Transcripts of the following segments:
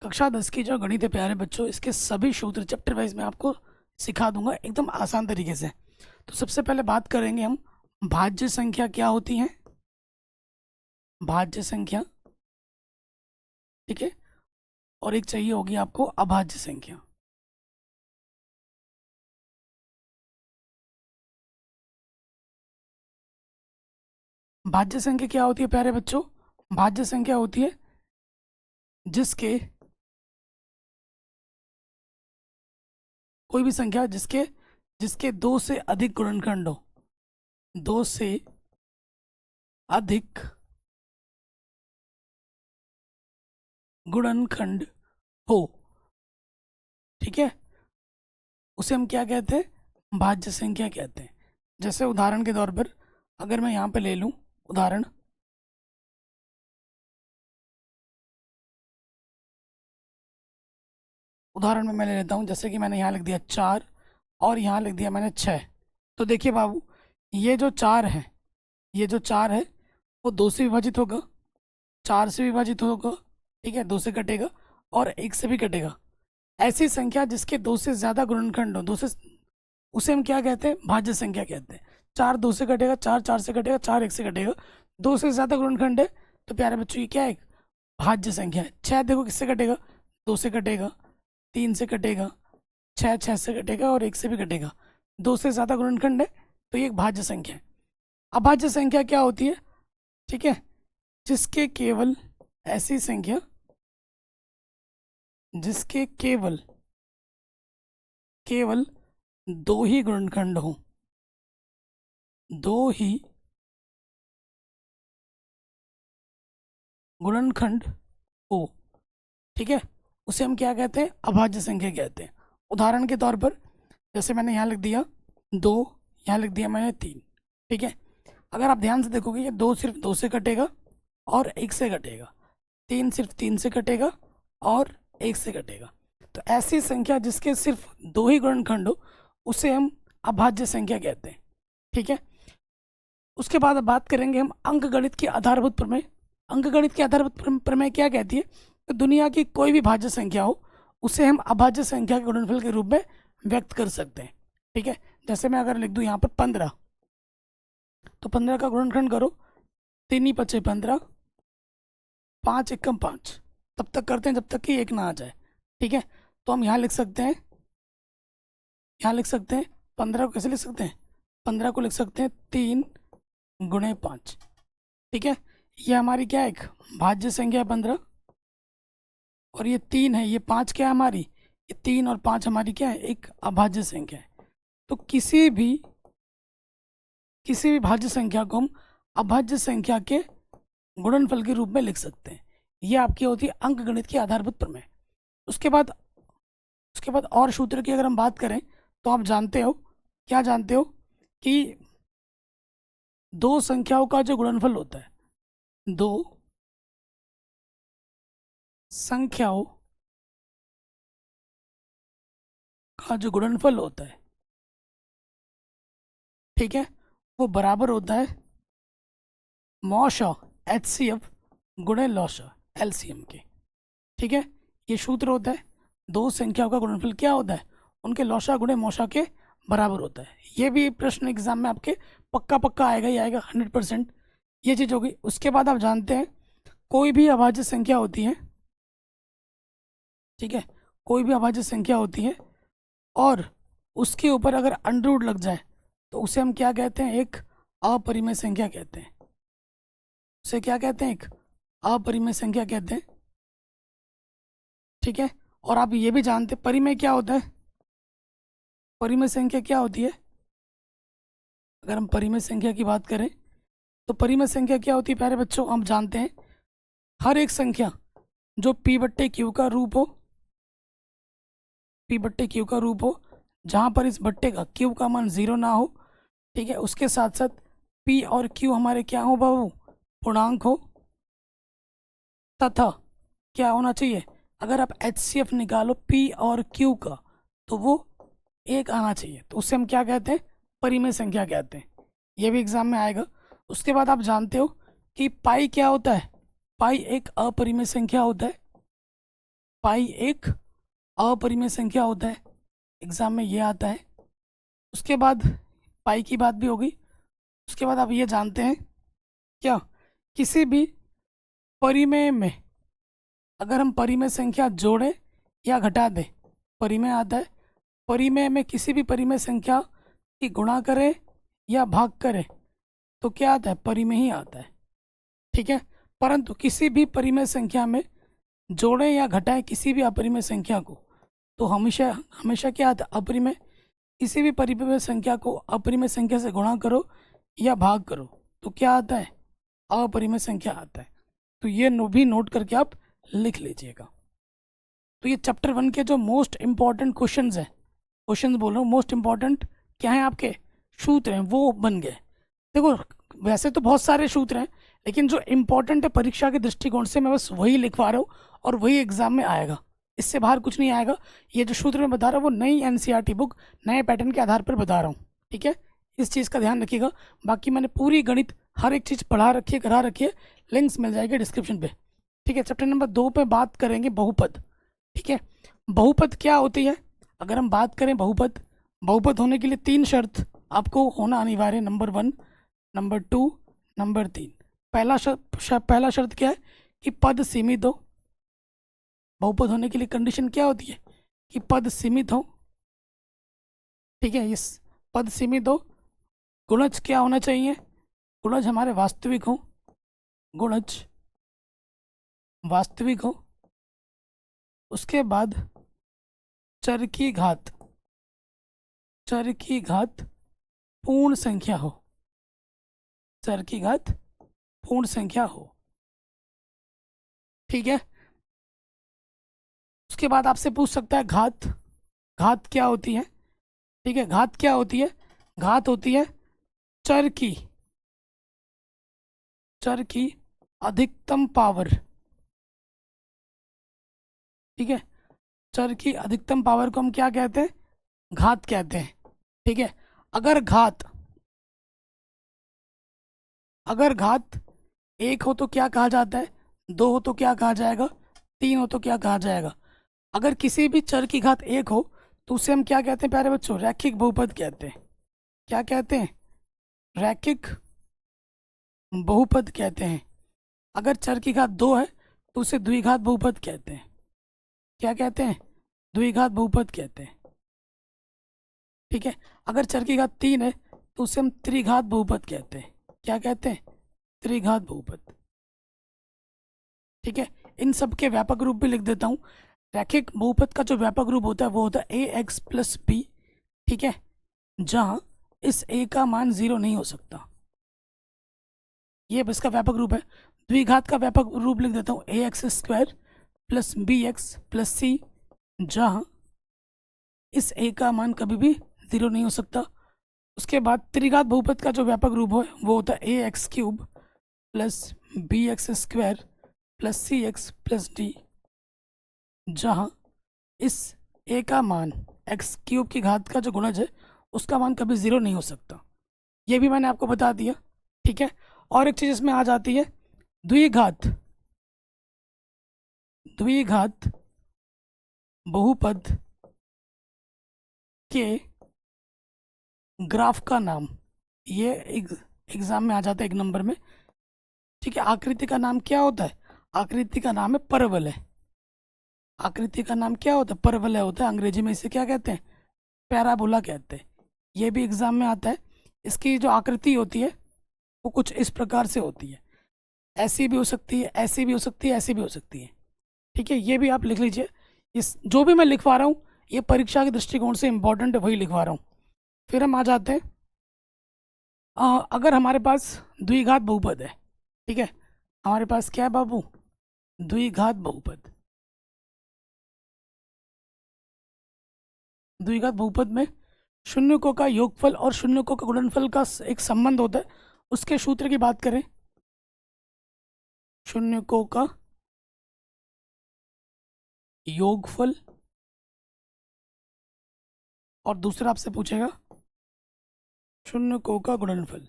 कक्षा 10 की जो गणित है प्यारे बच्चों, इसके सभी सूत्र चैप्टर वाइज मैं आपको सिखा दूंगा एकदम आसान तरीके से। तो सबसे पहले बात करेंगे हम भाज्य संख्या क्या होती है। भाज्य संख्या, ठीक है। और एक चाहिए होगी आपको अभाज्य संख्या। भाज्य संख्या क्या होती है प्यारे बच्चों? भाज्य संख्या होती है जिसके कोई भी संख्या जिसके जिसके दो से अधिक गुणनखंड हो। दो से अधिक गुणनखंड हो, ठीक है, उसे हम क्या कहते हैं? भाज्य संख्या कहते हैं। जैसे उदाहरण के तौर पर अगर मैं यहाँ पे ले लूँ उदाहरण, में मैं ले लेता हूँ। जैसे कि मैंने यहाँ लिख दिया 4 और यहाँ लिख दिया मैंने 6। तो देखिए बाबू, ये जो 4 है, ये जो 4 है वो 2 से विभाजित होगा, 4 से विभाजित होगा, ठीक है, 2 से कटेगा और 1 से भी कटेगा। ऐसी संख्या जिसके 2 से ज़्यादा गुणनखंड हो, उसे हम क्या कहते हैं? भाज्य संख्या कहते हैं। 4 2 से कटेगा, 4 4 से कटेगा, 4 1 से कटेगा, 2 से ज़्यादा गुणनखंड है तो प्यारे बच्चों ये क्या है? भाज्य संख्या है। 6 देखो किससे कटेगा? 2 से कटेगा, 3 से कटेगा, 6 6 से कटेगा और 1 से भी कटेगा। 2 से ज़्यादा गुणनखंड है तो ये एक भाज्य संख्या है। अभाज्य संख्या क्या होती है? ठीक है, जिसके केवल ऐसी संख्या जिसके केवल दो ही गुणनखंड हो, दो ही गुणनखंड हो, ठीक है, उसे हम क्या कहते हैं? अभाज्य संख्या कहते हैं। उदाहरण के तौर पर जैसे मैंने यहाँ लिख दिया 2, यहाँ लिख दिया मैंने 3, ठीक है। अगर आप ध्यान से देखोगे ये 2 सिर्फ 2 से कटेगा और 1 से कटेगा, 3 सिर्फ 3 से कटेगा और 1 से कटेगा। तो ऐसी संख्या जिसके सिर्फ 2 ही गुणनखंड हो उसे हम अभाज्य संख्या कहते हैं, ठीक है। उसके बाद अब बात करेंगे हम अंकगणित की आधारभूत प्रमेय। अंकगणित की आधारभूत प्रमेय क्या कहती है? तो दुनिया की कोई भी भाज्य संख्या हो उसे हम अभाज्य संख्या के गुणनफल के रूप में व्यक्त कर सकते हैं, ठीक है। जैसे मैं अगर लिख दूं यहाँ पर 15, तो 15 का गुणनखंड करो, 3 × 5 = 15, 5 × 1 = 5, तब तक करते हैं जब तक कि 1 ना आ जाए, ठीक है। तो हम यहाँ लिख सकते हैं, 15 को कैसे लिख सकते हैं? 15 को लिख सकते हैं 3 × 5, ठीक है। ये हमारी क्या है? एक भाज्य संख्या है 15, और ये 3 है, ये 5 क्या है हमारी? ये 3 और 5 हमारी क्या है? एक अभाज्य संख्या है। तो किसी भी भाज्य संख्या को हम अभाज्य संख्या के गुणनफल के रूप में लिख सकते हैं। ये आपकी होती है अंकगणित की आधारभूत प्रमेय। उसके बाद और सूत्र की अगर हम बात करें तो आप जानते हो, क्या जानते हो? कि दो संख्याओं का जो गुणनफल होता है, दो संख्याओं का जो गुणनफल होता है, ठीक है, वो बराबर होता है मॉशा HCF गुणे लॉशा LCM के, ठीक है। ये सूत्र होता है, दो संख्याओं का गुणनफल क्या होता है? उनके लॉशा गुणे मॉशा के बराबर होता है। ये भी प्रश्न एग्जाम में आपके पक्का आएगा ही आएगा, 100% ये चीज़ होगी। उसके बाद आप जानते हैं कोई भी अभाज्य संख्या होती है, ठीक है, कोई भी अभाज्य संख्या होती है और उसके ऊपर अगर अंडर लग जाए तो उसे हम क्या कहते हैं? एक अपरिमेय संख्या कहते हैं। उसे क्या कहते हैं? एक अपरिमेय संख्या कहते हैं, ठीक है। और आप ये भी जानते हैं परिमेय क्या होता है? परिमेय संख्या क्या होती है? अगर हम परिमेय संख्या की बात करें तो परिमेय संख्या क्या होती है प्यारे बच्चों? हम जानते हैं हर एक संख्या जो P/Q का रूप हो, P/Q का रूप हो, जहाँ पर इस बट्टे का Q का मान 0 ना हो, ठीक है, उसके साथ साथ P और Q हमारे क्या हो बाबू? पूर्णांक हो, तथा क्या होना चाहिए? अगर आप HCF निकालो P और Q का तो वो 1 आना चाहिए। तो उससे हम क्या कहते हैं? परिमेय संख्या कहते हैं। ये भी एग्जाम में आएगा। उसके बाद आप जानते हो कि पाई क्या होता है? पाई एक अपरिमेय संख्या होता है। पाई एक अपरिमेय संख्या होता है, एग्जाम में ये आता है। उसके बाद पाई की बात भी होगी। उसके बाद आप ये जानते हैं क्या, किसी भी परिमेय में अगर हम परिमेय संख्या जोड़ें या घटा दें, परिमेय आता है, परिमेय में किसी भी परिमेय संख्या की गुणा करें या भाग करें तो क्या आता है, परिमेय ही आता है। ठीक है, परंतु किसी भी परिमेय संख्या में जोड़ें या घटाएं किसी भी अपरिमेय संख्या को तो हमेशा हमेशा क्या आता है, अपरिमेय। किसी भी परिमेय संख्या को अपरिमेय संख्या से गुणा करो या भाग करो तो क्या आता है, अपरिमेय संख्या आता है। तो ये भी नोट करके आप लिख लीजिएगा। तो ये चैप्टर 1 के जो मोस्ट इंपॉर्टेंट क्वेश्चंस हैं, क्वेश्चंस बोल रहा हूँ, मोस्ट इंपॉर्टेंट क्या है आपके सूत्र हैं वो बन गए। देखो वैसे तो बहुत सारे सूत्र हैं, लेकिन जो इंपॉर्टेंट है परीक्षा के दृष्टिकोण से मैं बस वही लिखवा रहा हूँ और वही एग्जाम में आएगा, इससे बाहर कुछ नहीं आएगा। ये जो सूत्र मैं बता रहा हूँ वो नई एनसीईआरटी बुक नए पैटर्न के आधार पर बता रहा हूँ। ठीक है, इस चीज़ का ध्यान रखिएगा। बाकी मैंने पूरी गणित हर एक चीज़ पढ़ा रखी है, करा रखी है, लिंक्स मिल जाएंगे डिस्क्रिप्शन पे। ठीक है, चैप्टर नंबर 2 पे बात करेंगे बहुपद। ठीक है, बहुपद क्या होती है। अगर हम बात करें बहुपद, बहुपद होने के लिए 3 शर्त आपको होना अनिवार्य है। Number 1, number 2, number 3। पहला शर्त क्या है कि पद सीमित हो। बहुपद होने के लिए कंडीशन क्या होती है कि पद सीमित हो। ठीक है, इस पद सीमित हो। गुणज क्या होना चाहिए, गुणज हमारे वास्तविक हो, गुणज वास्तविक हो। उसके बाद चर की घात, चर की घात पूर्ण संख्या हो, चर की घात पूर्ण संख्या हो। ठीक है, उसके बाद आपसे पूछ सकता है घात, घात क्या होती है। ठीक है, घात क्या होती है, घात होती है चर की, चर की अधिकतम पावर। ठीक है, चर की अधिकतम पावर को हम क्या कहते हैं, घात कहते हैं। ठीक है, अगर घात, अगर घात 1 हो तो क्या कहा जाता है, 2 हो तो क्या कहा जाएगा, 3 हो तो क्या कहा जाएगा। अगर किसी भी चर की घात 1 हो तो उसे हम क्या कहते हैं प्यारे बच्चों, रैखिक बहुपद कहते हैं। क्या कहते हैं, रैखिक बहुपद कहते हैं। अगर चर की घात 2 है तो उसे द्विघात बहुपद कहते हैं। क्या कहते हैं, द्विघात बहुपद कहते हैं। ठीक है, अगर चर की घात 3 है तो उसे हम त्रिघात बहुपद कहते हैं। क्या कहते हैं, त्रिघात बहुपद। ठीक है, इन सब के व्यापक रूप भी लिख देता हूँ। रैखिक बहुपद का जो व्यापक रूप होता है वो होता है ax प्लस बी। ठीक है, जहाँ इस a का मान 0 नहीं हो सकता, ये इसका व्यापक रूप है। द्विघात का व्यापक रूप लिख देता हूँ ax square plus b x plus c, जहाँ इस a का मान कभी भी 0 नहीं हो सकता। उसके बाद त्रिघात बहुपद का जो व्यापक रूप है वो होता है a x cube plus b x square plus c x plus d, जहाँ इस ए का मान एक्स क्यूब की घात का जो गुणज है उसका मान कभी 0 नहीं हो सकता। ये भी मैंने आपको बता दिया। ठीक है, और एक चीज़ इसमें आ जाती है द्विघात, द्विघात बहुपद के ग्राफ का नाम, ये एग्जाम में आ जाता है 1 नंबर में। ठीक है, आकृति का नाम क्या होता है, आकृति का नाम है परवलय। आकृति का नाम क्या होता है, परवलय होता है। अंग्रेजी में इसे क्या कहते हैं, पैराबोला कहते हैं। ये भी एग्जाम में आता है। इसकी जो आकृति होती है वो कुछ इस प्रकार से होती है, ऐसी भी हो सकती है, ऐसी भी हो सकती है, ऐसी भी हो सकती है। ठीक है, ये भी आप लिख लीजिए। इस जो भी मैं लिखवा रहा हूँ ये परीक्षा के दृष्टिकोण से इंपॉर्टेंट है, वही लिखवा रहा हूँ। फिर हम आ जाते हैं अगर हमारे पास द्विघात बहुपद है। ठीक है, हमारे पास क्या है बाबू, द्विघात बहुपद। द्विघात बहुपद में शून्यकों का योगफल और शून्यकों का गुणनफल का एक संबंध होता है। उसके सूत्र की बात करें, शून्यकों का योगफल और दूसरा आपसे पूछेगा शून्यकों का गुणनफल,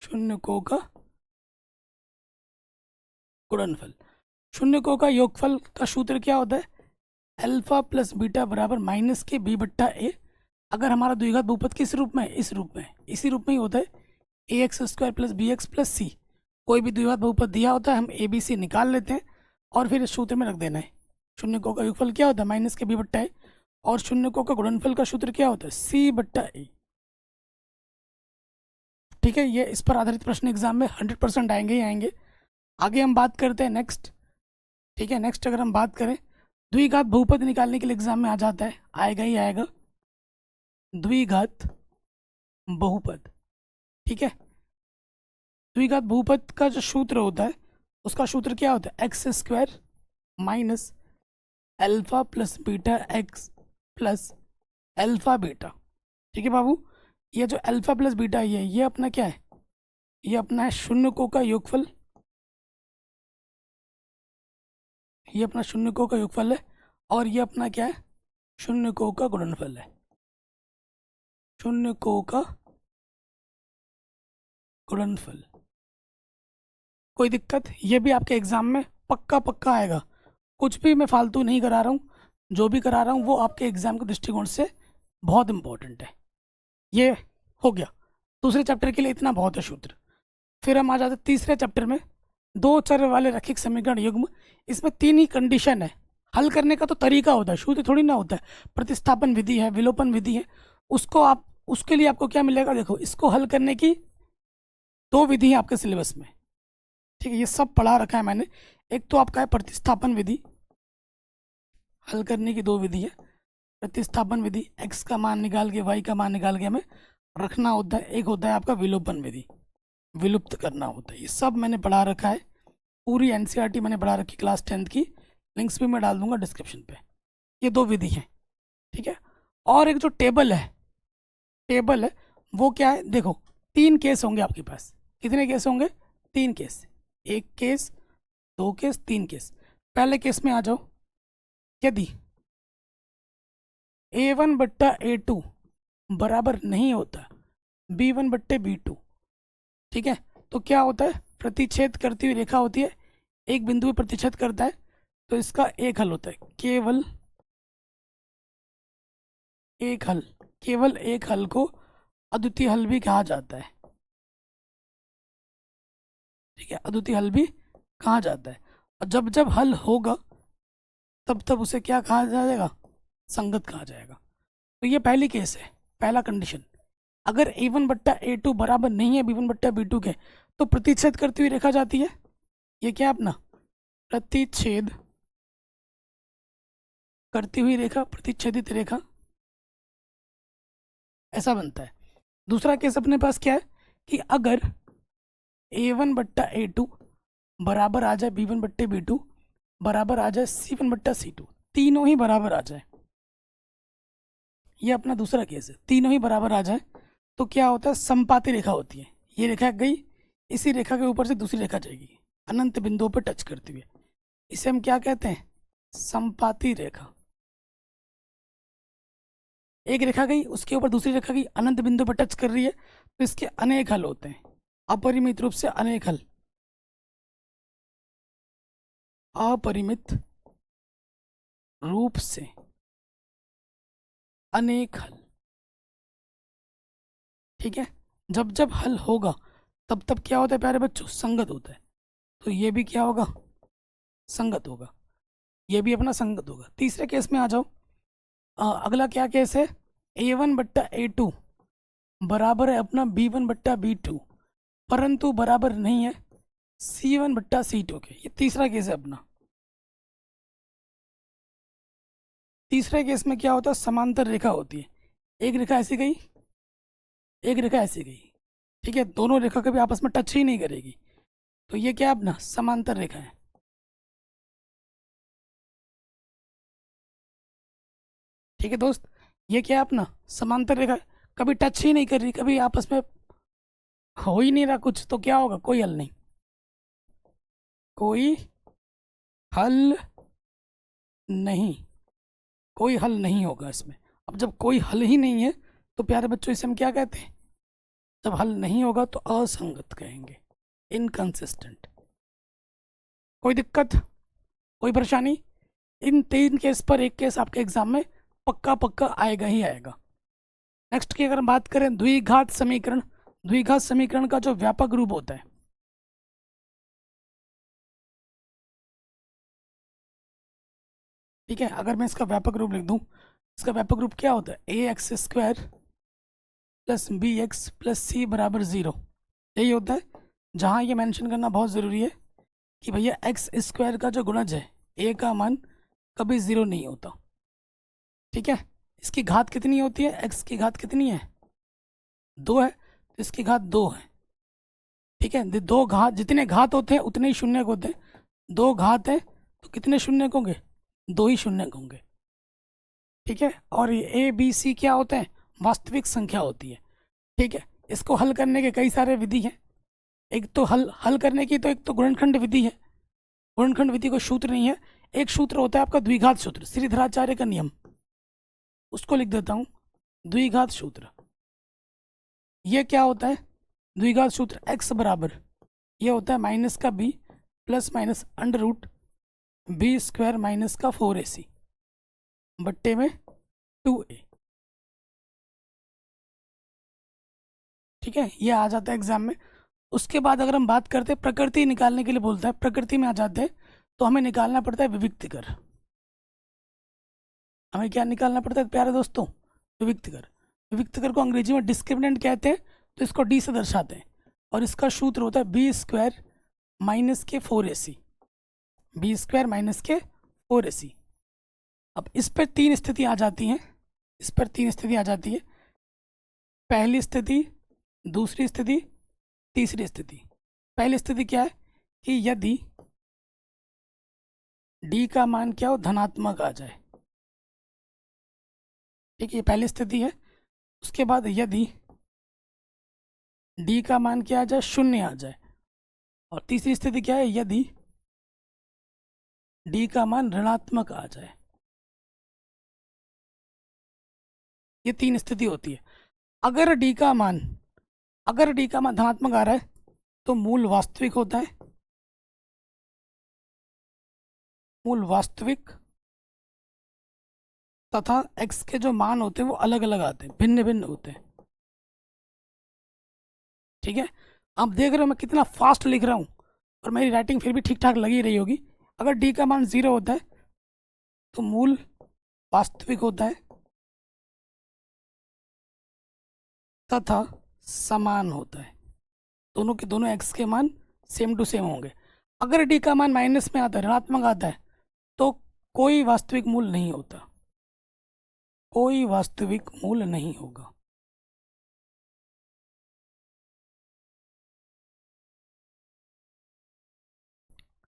शून्यकों का गुणनफल। शून्यकों का योगफल का सूत्र क्या होता है? अल्फा प्लस बीटा बराबर माइनस के बी बट्टा ए। अगर हमारा द्विघात बहुपद किस रूप में है? इस रूप में, इसी रूप में ही होता है a x square plus b x plus c. कोई भी द्विघात बहुपद दिया होता है, हम ए बी सी निकाल लेते हैं और फिर इस सूत्र में रख देना है। शून्यकों का योगफल क्या होता है? माइनस के बी बट्टा ए। और शून्यकों का गुणनफल का सूत्र क्या होता है? सी बट्टा ए। ठीक है, ये इस पर आधारित प्रश्न एग्जाम में 100% आएंगे ही आएंगे। आगे हम बात करते हैं नेक्स्ट। ठीक है, नेक्स्ट अगर हम बात करें, द्विघात बहुपद निकालने के लिए एग्जाम में आ जाता है, आएगा ही आएगा द्विघात बहुपद। ठीक है, द्विघात बहुपद का जो सूत्र होता है, उसका सूत्र क्या होता है? X square minus alpha plus beta x plus alpha beta. ठीक है बाबू, ये जो अल्फा प्लस बीटा ये अपना क्या है? ये अपना है शून्यकों का योगफल। ये अपना शून्यकों का योगफल है। और ये अपना क्या है? शून्यकों का गुणनफल है। शून्यकों का गुणनफल। कोई दिक्कत? ये भी आपके एग्जाम में पक्का पक्का आएगा। कुछ भी मैं फालतू नहीं करा रहा हूँ, जो भी करा रहा हूँ वो आपके एग्जाम के दृष्टिकोण से बहुत इंपॉर्टेंट है। ये हो गया, दूसरे चैप्टर के लिए इतना बहुत है सूत्र। फिर हम आ जाते तीसरे चैप्टर में, दो चर वाले रैखिक समीकरण युग्म। इसमें तीन ही कंडीशन है। हल करने का तो तरीका होता है, सूत्र थोड़ी ना होता है। प्रतिस्थापन विधि है, विलोपन विधि है। उसके लिए आपको क्या मिलेगा? देखो, इसको हल करने की दो विधि है आपके सिलेबस में। ठीक है, ये सब पढ़ा रखा है मैंने। एक तो आपका है प्रतिस्थापन विधि, हल करने की दो विधि है। प्रतिस्थापन विधि, x का मान निकाल के y का मान निकाल के हमें रखना होता है। एक होता है आपका विलोपन विधि, विलुप्त करना होता है। ये सब मैंने पढ़ा रखा है, पूरी एनसीईआरटी मैंने पढ़ा रखी क्लास 10th की। लिंक्स भी मैं डाल दूंगा डिस्क्रिप्शन पे। ये दो विधि हैं। ठीक है, और एक जो टेबल है वो क्या है? देखो, तीन केस होंगे आपके पास। कितने केस होंगे? तीन केस। एक केस, दो केस, तीन केस। पहले केस में आ जाओ। यदि A1 बट्टा A2 बराबर नहीं होता B1 बट्टे B2, ठीक है, तो क्या होता है? प्रतिच्छेद करती हुई रेखा होती है, एक बिंदु पे प्रतिच्छेद करता है, तो इसका एक हल होता है। केवल एक हल को अद्वितीय हल भी कहा जाता है। ठीक है, अद्वितीय हल भी कहा जाता है। और जब जब हल होगा तब तब उसे क्या कहा जाएगा? संगत कहा जाएगा। तो ये पहली केस है, पहला कंडीशन। अगर A1 बट्टा A2 बराबर नहीं है B1 बट्टा B2 के, तो प्रतिच्छेद करती हुई रेखा जाती है। ये क्या अपना? प्रतिच्छेद करती हुई रेखा, प्रतिच्छेदित रेखा, ऐसा बनता है। दूसरा केस अपने पास क्या है कि अगर A1 बट्टा A2 बराबर आ जाए B1 बट्टे B2 बराबर आ जाए C1 बट्टा C2, तीनों ही बराबर आ जाए। ये अपना दूसरा केस है, तीनों ही बराबर आ जाए तो क्या होता है? संपाती रेखा होती है। ये रेखा गई, इसी रेखा के ऊपर से दूसरी रेखा जाएगी अनंत बिंदुओं पर टच करती हुए। इसे हम क्या कहते हैं? संपाती रेखा। एक रेखा गई, उसके ऊपर दूसरी रेखा गई, अनंत बिंदु पर टच कर रही है, तो इसके अनेक हल होते हैं, अपरिमित रूप से अनेक हल। अपरिमित रूप से अनेक हल। ठीक है, जब जब हल होगा तब तब क्या होता है प्यारे बच्चों? संगत होता है। तो ये भी क्या होगा? संगत होगा। ये भी अपना संगत होगा। तीसरे केस में आ जाओ। अगला क्या केस है? A1 बट्टा A2 बराबर है अपना B1 बट्टा B2 परंतु बराबर नहीं है C1 बट्टा C2 के। ये तीसरा केस है अपना। तीसरे केस में क्या होता है? समांतर रेखा होती है। एक रेखा ऐसी गई, एक रेखा ऐसी गई। ठीक है, दोनों रेखा कभी आपस में टच ही नहीं करेगी, तो ये क्या अपना? समांतर रेखा है। ठीक है दोस्त, ये क्या अपना? समांतर रेखा। कभी टच ही नहीं कर रही, कभी आपस में हो ही नहीं रहा कुछ, तो क्या होगा? कोई हल नहीं, कोई हल नहीं, कोई हल नहीं होगा इसमें। अब जब कोई हल ही नहीं है तो प्यारे बच्चों इसे हम क्या कहते हैं? जब हल नहीं होगा तो असंगत कहेंगे, इनकंसिस्टेंट। कोई दिक्कत? कोई परेशानी? इन 3 केस पर एक केस आपके एग्जाम में पक्का पक्का आएगा ही आएगा। नेक्स्ट की अगर हम बात करें द्विघात समीकरण, द्विघात समीकरण का जो व्यापक रूप होता है, ठीक है, अगर मैं इसका व्यापक रूप लिख दूं, इसका व्यापक रूप क्या होता है? A x square plus b x plus c बराबर 0। यही होता है। जहाँ ये मेंशन करना बहुत ज़रूरी है कि भैया एक्स स्क्वायर का जो गुणज है ए का मान कभी 0 नहीं होता। ठीक है, इसकी घात कितनी होती है? एक्स की घात कितनी है? 2 है, तो इसकी घात 2 है। ठीक है, दो घात, जितने घात होते हैं उतने ही शून्य होते हैं। 2 घात है तो कितने शून्य होंगे? 2 ही शून्य होंगे। ठीक है, और ये ए बी सी क्या होते हैं? वास्तविक संख्या होती है। ठीक है, इसको हल करने के कई सारे विधि हैं। एक तो हल करने की तो एक तो गुणनखंड विधि है। गुणनखंड विधि कोई सूत्र नहीं है, एक सूत्र होता है आपका द्विघात सूत्र, श्रीधराचार्य का नियम। उसको लिख देता हूँ, द्विघात सूत्र। ये क्या होता है? द्विघात सूत्र x बराबर, ये होता है माइनस का b plus minus under root b square minus का 4ac बट्टे में 2a। ठीक है, ये आ जाता है एग्जाम में। उसके बाद अगर हम बात करते हैं, प्रकृति निकालने के लिए बोलता है, प्रकृति में आ जाते हैं तो हमें निकालना पड़ता है विविक्तकर। हमें क्या निकालना पड़ता है प्यारे दोस्तों? विविक्तकर। विविक्तकर को अंग्रेजी में डिस्क्रिमिनेंट कहते हैं, तो इसको डी से दर्शाते हैं। और इसका सूत्र होता है बी स्क्वायर माइनस के 4ac, बी स्क्वायर माइनस के 4ac। अब इस पर 3 स्थिति आ जाती हैं, इस पर 3 स्थिति आ जाती है। पहली स्थिति, दूसरी स्थिति, तीसरी स्थिति। पहली स्थिति क्या है कि यदि डी का मान क्या हो? धनात्मक आ जाए। ठीक है, ये पहली स्थिति है। उसके बाद यदि डी का मान क्या आ जाए? 0 आ जाए। और तीसरी स्थिति क्या है? यदि डी का मान ऋणात्मक आ जाए। ये 3 स्थिति होती है। अगर डी का मान धनात्मक आ रहा है तो मूल वास्तविक होता है, मूल वास्तविक, तथा x के जो मान होते हैं वो अलग अलग आते हैं, भिन्न भिन्न होते हैं। ठीक है, आप देख रहे हो मैं कितना फास्ट लिख रहा हूँ और मेरी राइटिंग फिर भी ठीक ठाक लगी रही होगी। अगर डी का मान 0 होता है तो मूल वास्तविक होता है तथा समान होता है। दोनों के दोनों x के मान सेम टू सेम होंगे। अगर डी का मान माइनस में आता है, ऋणात्मक आता है, तो कोई वास्तविक मूल नहीं होता, कोई वास्तविक मूल नहीं होगा।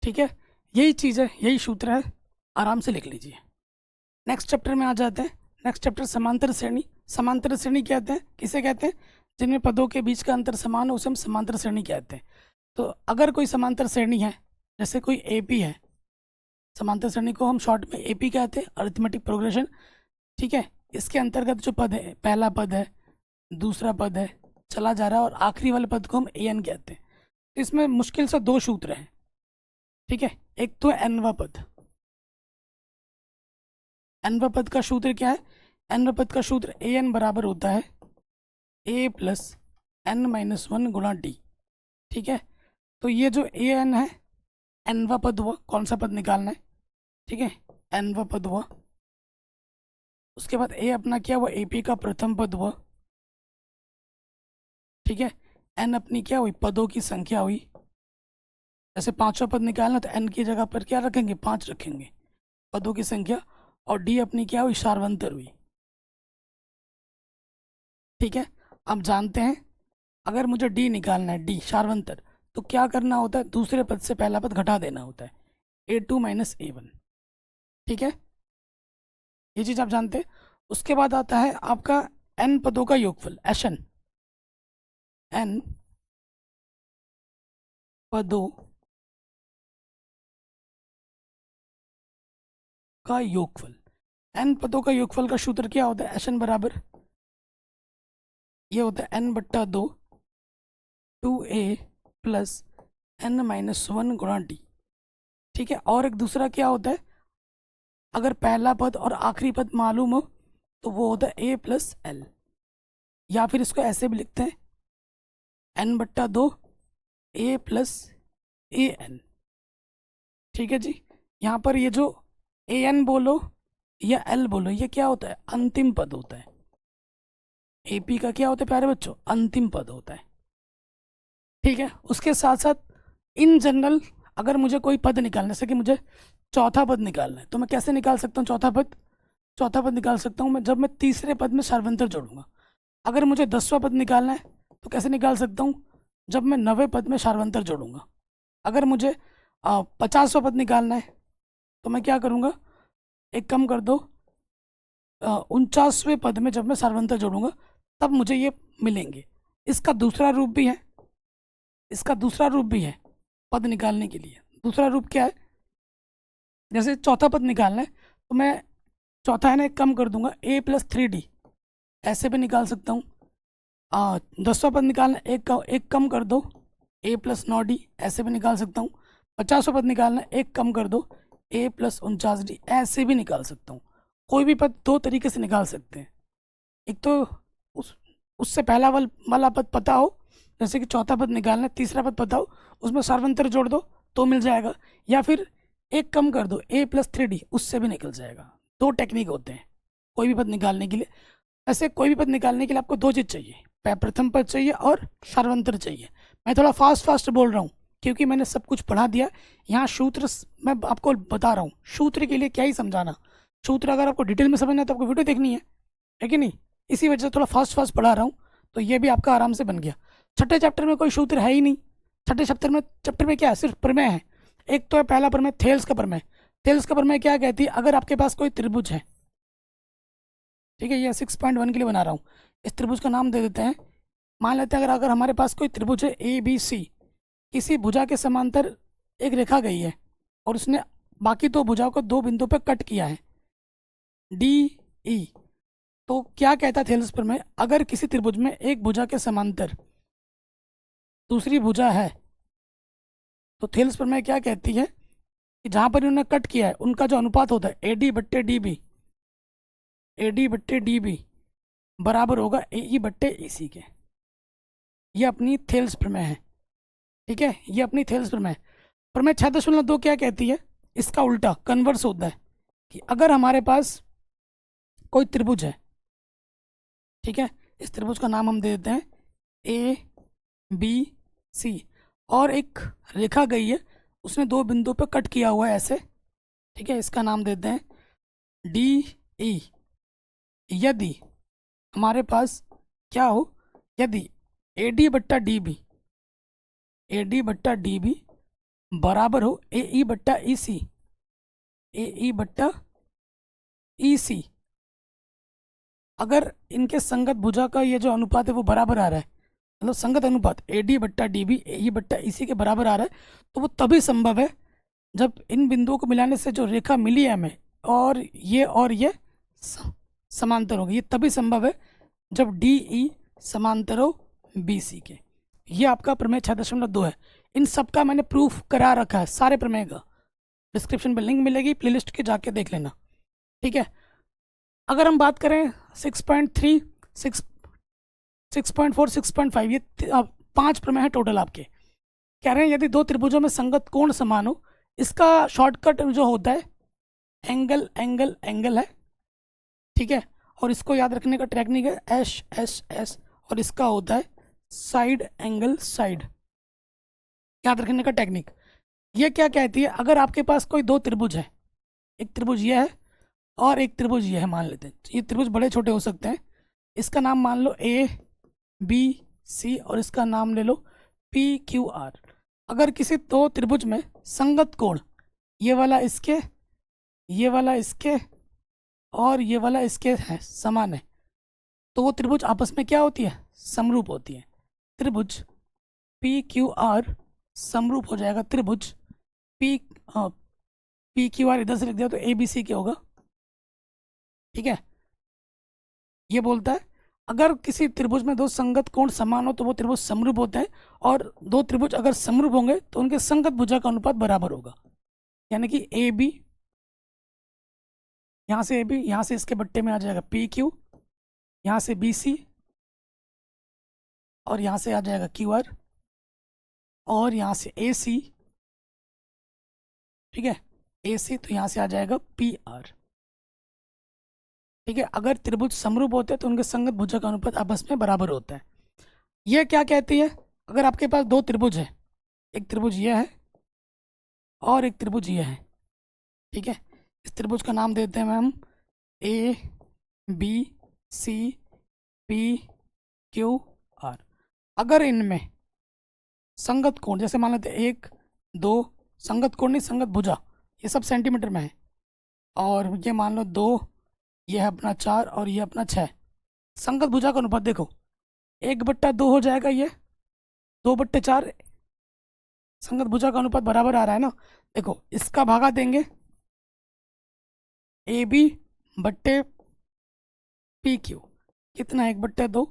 ठीक है, यही चीज़ है, यही सूत्र है, आराम से लिख लीजिए। नेक्स्ट चैप्टर में आ जाते हैं। नेक्स्ट चैप्टर समांतर श्रेणी। समांतर श्रेणी कहते हैं, किसे कहते हैं? जिनमें पदों के बीच का अंतर समान हो उसे हम समांतर श्रेणी कहते हैं। तो अगर कोई समांतर श्रेणी है, जैसे कोई एपी है, समांतर श्रेणी को हम शॉर्ट में एपी कहते हैं, अरिथमेटिक प्रोग्रेशन। ठीक है, इसके अंतर्गत जो पद है, पहला पद है, दूसरा पद है, चला जा रहा है, और आखिरी वाले पद को हम एन कहते हैं। तो इसमें मुश्किल से 2 सूत्र हैं। ठीक है, एक तो एनवा पद। एनवा पद का सूत्र क्या है? एनवा पद का सूत्र ए एन बराबर होता है ए प्लस एन माइनस 1 गुणा डी। ठीक है, तो ये जो ए एन है, एनवा पद हुआ, कौन सा पद निकालना है? ठीक है, एनवा पद हुआ। उसके बाद ए अपना क्या हुआ? एपी का प्रथम पद हुआ। ठीक है, एन अपनी क्या हुई? पदों की संख्या हुई। जैसे 5वां पद निकालना तो एन की जगह पर क्या रखेंगे? 5 रखेंगे, पदों की संख्या। और डी अपनी क्या हुई? सार्वंतर हुई। ठीक है, अब जानते हैं अगर मुझे डी निकालना है, डी सार्वंतर, तो क्या करना होता है? दूसरे पद से पहला पद घटा देना होता है, a2 माइनस a1। ठीक है, ये चीज़ आप जानते हैं। उसके बाद आता है आपका n पदों का योगफल, एशन। n पदों का योगफल। n पदों का योगफल का सूत्र क्या होता है? एशन बराबर, ये होता है n/2 2a plus n minus 1 गुणा डी। ठीक है। और एक दूसरा क्या होता है, अगर पहला पद और आखिरी पद मालूम हो तो वो होता है ए प्लस एल, या फिर इसको ऐसे भी लिखते हैं n/2 A plus A N. ठीक है जी। यहाँ पर ये जो ए एन बोलो या एल बोलो, ये क्या होता है, अंतिम पद होता है। एपी का क्या होता है प्यारे बच्चों, अंतिम पद होता है। ठीक है। उसके साथ साथ इन जनरल अगर मुझे कोई पद निकालना है, जैसे कि मुझे चौथा पद निकालना है, तो मैं कैसे निकाल सकता हूँ चौथा पद? चौथा पद निकाल सकता हूँ मैं जब मैं तीसरे पद में सार्वंतर जोड़ूंगा। अगर मुझे 10वां पद निकालना है तो कैसे निकाल सकता हूँ? जब मैं 9वें पद में सार्वंतर जोड़ूंगा। अगर मुझे 50वां पद निकालना है तो मैं क्या करूँगा, एक कम कर दो, 49वें पद में जब मैं सार्वंतर जोड़ूंगा तब मुझे ये मिलेंगे। इसका दूसरा रूप भी है, इसका दूसरा रूप भी है पद निकालने के लिए। दूसरा रूप क्या है, जैसे चौथा पद निकालना है तो मैं चौथा है ना, एक कम कर दूंगा, a + 3d, ऐसे भी निकाल सकता हूँ। 10वां पद निकालना है, एक कम कर दो, a + 9d, ऐसे भी निकाल सकता हूँ। 50वां पद निकालना है, एक कम कर दो, a + 49d, ऐसे भी निकाल सकता हूँ। कोई भी पद दो तरीके से निकाल सकते हैं। एक तो उससे पहला वाला पद पता हो, जैसे कि चौथा पद निकालना है, तीसरा पद पता हो, उसमें सार्वंतर जोड़ दो तो मिल जाएगा, या फिर एक कम कर दो, a + 3d, उससे भी निकल जाएगा। दो टेक्निक होते हैं कोई भी पद निकालने के लिए। ऐसे कोई भी पद निकालने के लिए आपको दो चीज़ चाहिए, प्रथम पद चाहिए और सार्वंतर चाहिए। मैं थोड़ा फास्ट बोल रहा हूँ क्योंकि मैंने सब कुछ पढ़ा दिया। यहाँ सूत्र मैं आपको बता रहा हूँ, सूत्र के लिए क्या ही समझाना। सूत्र अगर आपको डिटेल में समझना है तो आपको वीडियो देखनी है कि नहीं? इसी वजह से थोड़ा फास्ट पढ़ा रहा हूँ, तो ये भी आपका आराम से बन गया। छठे चैप्टर में कोई सूत्र है ही नहीं। छठे चैप्टर में क्या है, सिर्फ प्रमेय है। एक तो है पहला प्रमेय, थेल्स का प्रमेय। थेल्स का प्रमेय क्या कहती है, अगर आपके पास कोई त्रिभुज है, ठीक है, ये 6.1 के लिए बना रहा हूँ, इस त्रिभुज का नाम दे देते हैं। मान लेते हैं अगर हमारे पास कोई त्रिभुज है ABC, किसी भुजा के समांतर एक रेखा गई है और उसने बाकी दो भुजाओं को दो बिंदु पर कट किया है, DE। तो क्या कहता है थेल्स प्रमेय, अगर किसी त्रिभुज में एक भुजा के समांतर दूसरी भुजा है तो थेल्स प्रमेय क्या कहती है कि जहाँ पर इन्होंने कट किया है उनका जो अनुपात होता है AD/DB, AD/DB बराबर होगा AE/AC के। ये अपनी थेल्स प्रमेय है। ठीक है, ये अपनी थेल्स प्रमेय। प्रमेय 6.2 क्या कहती है, इसका उल्टा कन्वर्स होता है कि अगर हमारे पास कोई त्रिभुज है, ठीक है, इस त्रिभुज का नाम हम दे देते हैं ABC, और एक रेखा गई है, उसने दो बिंदु पर कट किया हुआ है ऐसे, ठीक है, इसका नाम देते हैं DE। यदि हमारे पास क्या हो, यदि AD/DB बराबर हो AE/EC, AE/EC, अगर इनके संगत भुजा का ये जो अनुपात है वो बराबर आ रहा है, मतलब संगत अनुपात AD/DB AE/EC के बराबर आ रहा है, तो वो तभी संभव है जब इन बिंदुओं को मिलाने से जो रेखा मिली है हमें और ये समांतर होगी। ये तभी संभव है जब DE समांतर हो BC के। ये आपका प्रमेय 6.2 है। इन सब का मैंने प्रूफ करा रखा है, सारे प्रमेय का। डिस्क्रिप्शन में लिंक मिलेगी, प्लेलिस्ट के जाके देख लेना। ठीक है, अगर हम बात करें 6.3, 6.4, 6.5, ये 5 प्रमेय है टोटल आपके। कह रहे हैं यदि दो त्रिभुजों में संगत कोण समान हो, इसका शॉर्टकट जो होता है एंगल है, ठीक है, और इसको याद रखने का टेक्निक है S, और इसका होता है साइड एंगल साइड, याद रखने का टेक्निक। ये क्या कहती है, अगर आपके पास कोई दो त्रिभुज है, एक त्रिभुज ये है और एक त्रिभुज ये है, मान लेते हैं, ये त्रिभुज बड़े छोटे हो सकते हैं, इसका नाम मान लो ABC और इसका नाम ले लो PQR। अगर किसी दो त्रिभुज में संगत कोण, ये वाला इसके और ये वाला इसके है, समान है, तो वो त्रिभुज आपस में क्या होती है, समरूप होती है। त्रिभुज PQR समरूप हो जाएगा त्रिभुज PQR, इधर से लिख दिया तो ABC क्या होगा। ठीक है, ये बोलता है अगर किसी त्रिभुज में दो संगत कोण समान हो तो वो त्रिभुज समरूप होते हैं, और दो त्रिभुज अगर समरूप होंगे तो उनके संगत भुजा का अनुपात बराबर होगा। यानी कि ए बी, यहाँ से ए बी, यहाँ से इसके बट्टे में आ जाएगा पी क्यू, यहाँ से बी सी, और यहाँ से आ जाएगा क्यू आर, और यहाँ से ए सी, ठीक है, ए सी, तो यहाँ से आ जाएगा पी आर। ठीक है, अगर त्रिभुज समरूप होते हैं तो उनके संगत भुजा का अनुपात आपस में बराबर होता है। ये क्या कहती है, अगर आपके पास दो त्रिभुज है, एक त्रिभुज ये है और एक त्रिभुज ये है, ठीक है, इस त्रिभुज का नाम देते हैं हम A B C P Q R. अगर इनमें संगत कोण, जैसे मान लेते एक दो, संगत कोण नहीं, संगत भुजा, ये सब सेंटीमीटर में है, और ये मान लो दो, ये है अपना 4 और ये अपना 6, संगत भुजा का अनुपात देखो 1/2 हो जाएगा, ये 2/4, संगत भुजा का अनुपात बराबर आ रहा है ना। देखो इसका भागा देंगे ए बी बट्टे पी क्यू, कितना है 1/2।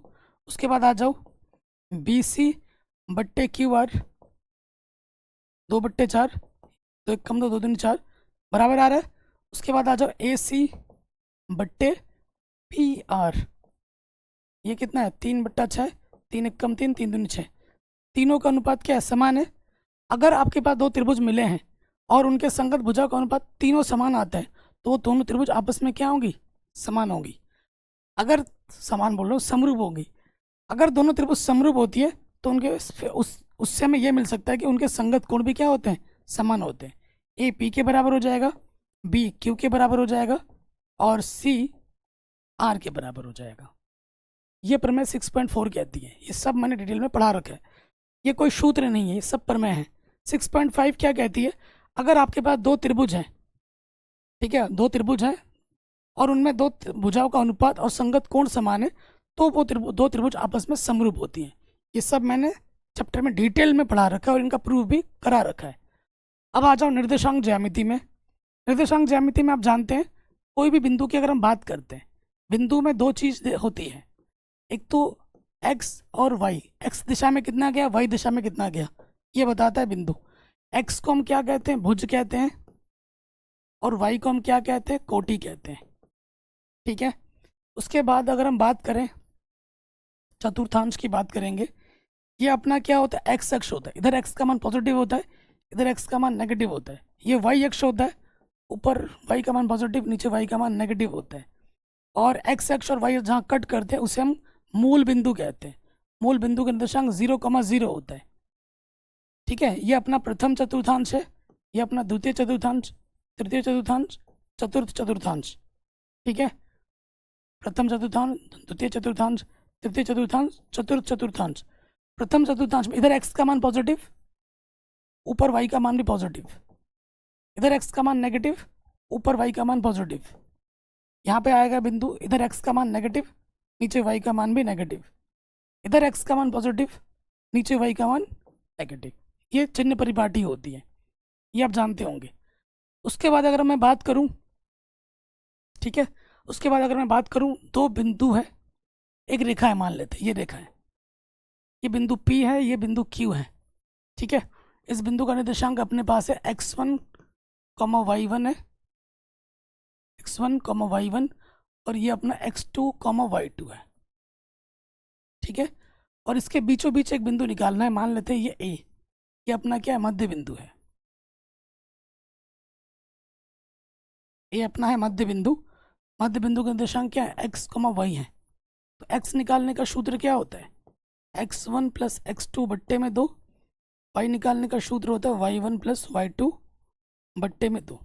उसके बाद आ जाओ बी सी बट्टे क्यू आर 2/4, तो एक कम दो, 2 दूनी 4, बराबर आ रहा है। उसके बाद आ जाओ ए सी बट्टे पी आर, ये कितना है 3/6, 3 एक कम 3, 3 दूनी 6, तीनों का अनुपात क्या है, समान है। अगर आपके पास दो त्रिभुज मिले हैं और उनके संगत भुजा का अनुपात तीनों समान आता है, तो वो दोनों त्रिभुज आपस में क्या होंगी, समान होंगी। अगर समान बोल रहा हूँ, समरूप होंगी। अगर दोनों त्रिभुज समरूप होती है तो उनके उससे हमें यह मिल सकता है कि उनके संगत कोण भी क्या होते हैं, समान होते हैं। ए पी के बराबर हो जाएगा, बी क्यू के बराबर हो जाएगा, और सी आर के बराबर हो जाएगा। ये प्रमेय 6.4 कहती है। ये सब मैंने डिटेल में पढ़ा रखा है, ये कोई सूत्र नहीं है, ये सब प्रमेय है। 6.5 क्या कहती है, अगर आपके पास दो त्रिभुज हैं, ठीक है, दो त्रिभुज हैं और उनमें दो भुजाओं का अनुपात और संगत कोण समान है, तो वो दो त्रिभुज आपस में समरूप होती हैं। ये सब मैंने चैप्टर में डिटेल में पढ़ा रखा है और इनका प्रूफ भी करा रखा है। अब आ जाओ निर्देशांक ज्यामिति में। निर्देशांक ज्यामिति में आप जानते हैं, कोई भी बिंदु की अगर हम बात करते हैं, बिंदु में दो चीज होती है, एक तो x और y, x दिशा में कितना गया, y दिशा में कितना गया, ये बताता है बिंदु। x को हम क्या कहते हैं, भुज कहते हैं, और y को हम क्या कहते हैं, कोटि कहते हैं। ठीक है, उसके बाद अगर हम बात करें चतुर्थांश की बात करेंगे, ये अपना क्या होता है, एक्स अक्ष होता है, इधर x का मान पॉजिटिव होता है, इधर x का मान नेगेटिव होता है। ये y अक्ष होता है, ऊपर y का मान पॉजिटिव, नीचे y का मान नेगेटिव होता है। और x अक्ष और y जहाँ कट करते हैं उसे हम मूल बिंदु कहते हैं। मूल बिंदु का निर्देशांक 0,0 होता है। ठीक है, ये अपना प्रथम चतुर्थांश है, ये अपना द्वितीय चतुर्थांश, तृतीय चतुर्थांश, चतुर्थ चतुर्थांश। ठीक है, प्रथम चतुर्थांश, द्वितीय चतुर्थांश, तृतीय चतुर्थांश, चतुर्थ चतुर्थांश। प्रथम चतुर्थांश में इधर x का मान पॉजिटिव, ऊपर y का मान भी पॉजिटिव, इधर x का मान नेगेटिव, ऊपर y का मान पॉजिटिव। यहाँ पे आएगा बिंदु, इधर x का मान नेगेटिव, नीचे y का मान भी नेगेटिव, इधर x का मान पॉजिटिव, नीचे y का मान नेगेटिव। ये चिन्ह परिपाटी होती है, ये आप जानते होंगे। उसके बाद अगर मैं बात करूं, ठीक है, उसके बाद अगर मैं बात करूं, दो बिंदु है, एक रेखा है, मान लेते हैं ये रेखा है, ये बिंदु P है, ये बिंदु Q है। ठीक है, इस बिंदु का निर्देशांक अपने पास है x1, y1 है, x1, y1, और ये अपना x2, y2 है। ठीक है, और इसके बीचों बीच एक बिंदु निकालना है, मान लेते हैं ये A, ये अपना क्या है, मध्य बिंदु है। ये अपना है मध्य बिंदु। मध्य बिंदु का निर्देशांक क्या है, x, y है। तो x निकालने का सूत्र क्या होता है, x1 + x2 बट्टे में 2। y निकालने का सूत्र होता है y1 + y2 बट्टे में 2।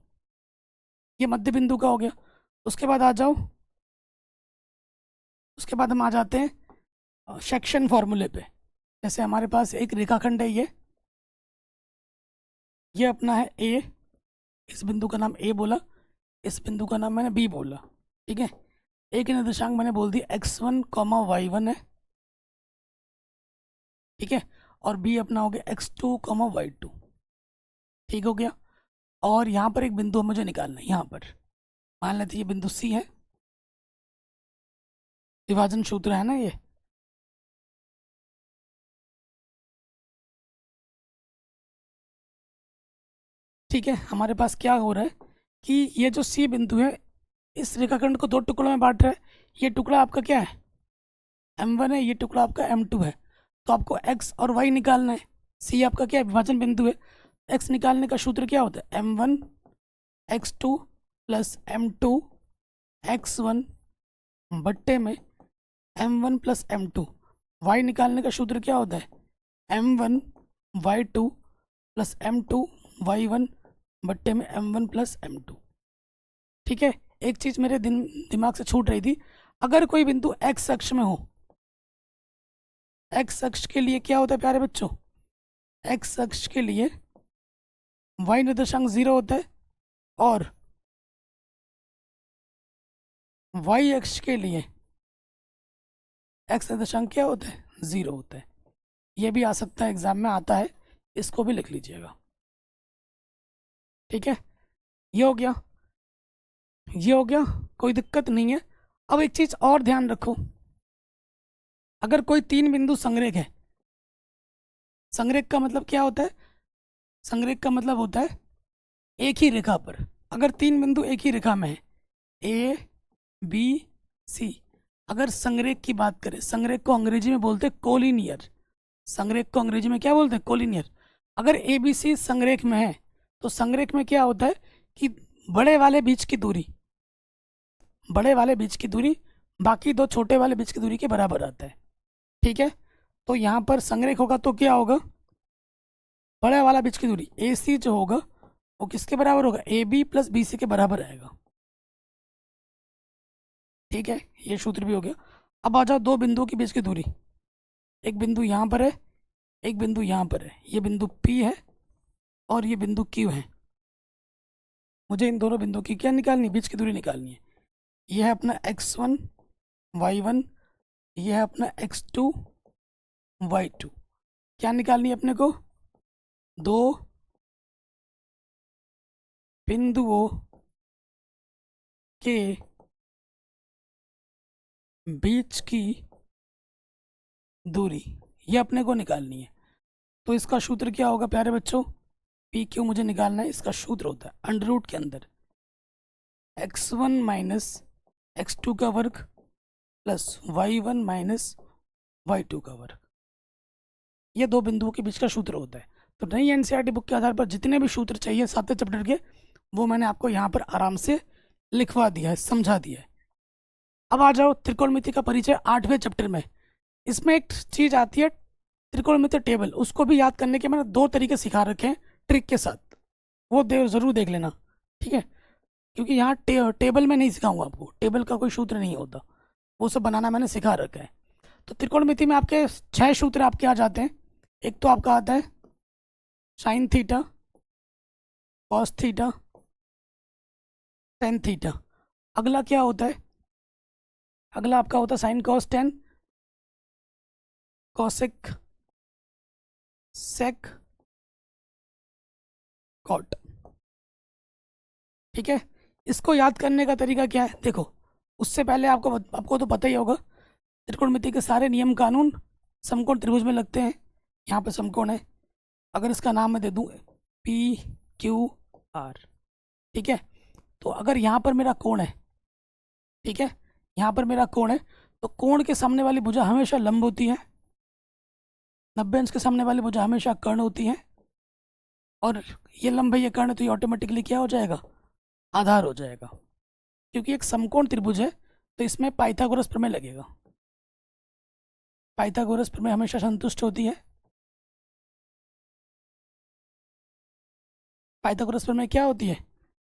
ये मध्य बिंदु का हो गया। उसके बाद आ जाओ, उसके बाद हम आ जाते हैं सेक्शन फॉर्मूले पे। जैसे हमारे पास एक रेखाखंड है, ये अपना है A, इस बिंदु का नाम A बोला, इस बिंदु का नाम मैंने B बोला। ठीक है, A के निर्देशांक मैंने बोल दिया x1, y1 है। ठीक है, और B अपना हो गया x2, y2। ठीक हो गया, और यहाँ पर एक बिंदु मुझे निकालना है, यहाँ पर मान लेते ये बिंदु C है, विभाजन सूत्र है ना ये। ठीक है, हमारे पास क्या हो रहा है कि ये जो सी बिंदु है इस रेखाखंड को दो टुकड़ों में बांट रहा है। ये टुकड़ा आपका क्या है, M1 है, ये टुकड़ा आपका M2 है। तो आपको x और y निकालना है। सी आपका क्या है, विभाजन बिंदु है। x निकालने का सूत्र क्या होता है, M1 x2 plus M2 x1 बट्टे में M1 प्लस M2। y निकालने का सूत्र क्या होता है, M1 y2 plus M2 y1 बट्टे में M1 प्लस M2। ठीक है, एक चीज़ मेरे दिमाग से छूट रही थी। अगर कोई बिंदु x अक्ष में हो, x अक्ष के लिए क्या होता है प्यारे बच्चों, x अक्ष के लिए y निर्देशांक 0 होता है और y अक्ष के लिए x निर्देशांक क्या होता है, 0 होता है। ये भी आ सकता है, एग्जाम में आता है, इसको भी लिख लीजिएगा। ठीक है, ये हो गया, ये हो गया, कोई दिक्कत नहीं है। अब एक चीज और ध्यान रखो, अगर कोई तीन बिंदु संरेख है, संरेख का मतलब क्या होता है, संरेख का मतलब होता है एक ही रेखा पर अगर तीन बिंदु एक ही रेखा में है, ए बी सी। अगर संरेख की बात करें, संरेख को अंग्रेजी में बोलते हैं कोलिनियर। संरेख को अंग्रेजी में क्या बोलते हैं, कोलिनियर। अगर ए बी सी संरेख में है तो संरेख में क्या होता है कि बड़े वाले बीच की दूरी, बड़े वाले बीच की दूरी बाकी दो छोटे वाले बीच की दूरी के बराबर आता है। ठीक है, तो यहाँ पर संरेख होगा तो क्या होगा, बड़ा वाला बीच की दूरी ए सी जो होगा वो किसके बराबर होगा, A B plus B C के बराबर आएगा। ठीक है, ये सूत्र भी हो गया। अब आ जाओ दो बिंदुओं के बीच की दूरी, एक बिंदु यहाँ पर है, एक बिंदु यहाँ पर है। ये बिंदु P है और ये बिंदु Q है। मुझे इन दोनों बिंदुओं की क्या निकालनी है, बीच की दूरी निकालनी है। यह है अपना x1 y1, यह है अपना x2 y2। क्या निकालनी है अपने को, दो बिंदुओं के बीच की दूरी, ये अपने को निकालनी है। तो इसका सूत्र क्या होगा प्यारे बच्चों, पी क्यू मुझे निकालना है। इसका सूत्र होता है अंडर रूट के अंदर x1 माइनस x2 का वर्ग प्लस y1 माइनस y2 का वर्ग। ये दो बिंदुओं के बीच का सूत्र होता है। तो नई एनसीईआरटी बुक के आधार पर जितने भी सूत्र चाहिए 7वें चैप्टर के, वो मैंने आपको यहाँ पर आराम से लिखवा दिया है, समझा दिया है। अब आ जाओ त्रिकोणमिति का परिचय 8वें चैप्टर में। इसमें एक चीज़ आती है त्रिकोणमिति टेबल, उसको भी याद करने के मैंने दो तरीके सिखा रखे हैं ट्रिक के साथ, वो ज़रूर देख लेना। ठीक है, क्योंकि यहाँ टेबल में नहीं सिखाऊंगा आपको, टेबल का कोई सूत्र नहीं होता, वो सब बनाना मैंने सिखा रखा है। तो त्रिकोणमिति में आपके 6 सूत्र आपके आ जाते हैं। एक तो आपका आता है sine theta, cos theta, tan theta. अगला क्या होता है, अगला आपका होता है साइन कॉस टेन, कॉसेक, सेक, कॉट। ठीक है, इसको याद करने का तरीका क्या है, देखो उससे पहले आपको तो पता ही होगा त्रिकोणमिति के सारे नियम कानून समकोण त्रिभुज में लगते हैं। यहाँ पे समकोण है, अगर इसका नाम मैं दे दूँ पी क्यू आर। ठीक है, तो अगर यहाँ पर मेरा कोण है, ठीक है, यहाँ पर मेरा कोण है, तो कोण के सामने वाली भुजा हमेशा लंब होती है, 90 अंश के सामने वाली भुजा हमेशा कर्ण होती है, और ये लंब है ये कर्ण, तो ये ऑटोमेटिकली क्या हो जाएगा, आधार हो जाएगा। क्योंकि एक समकोण त्रिभुज है तो इसमें पाइथागोरस प्रमेय लगेगा। पाइथागोरस प्रमेय हमेशा संतुष्ट होती है। पाइथागोरस प्रमेय क्या होती है,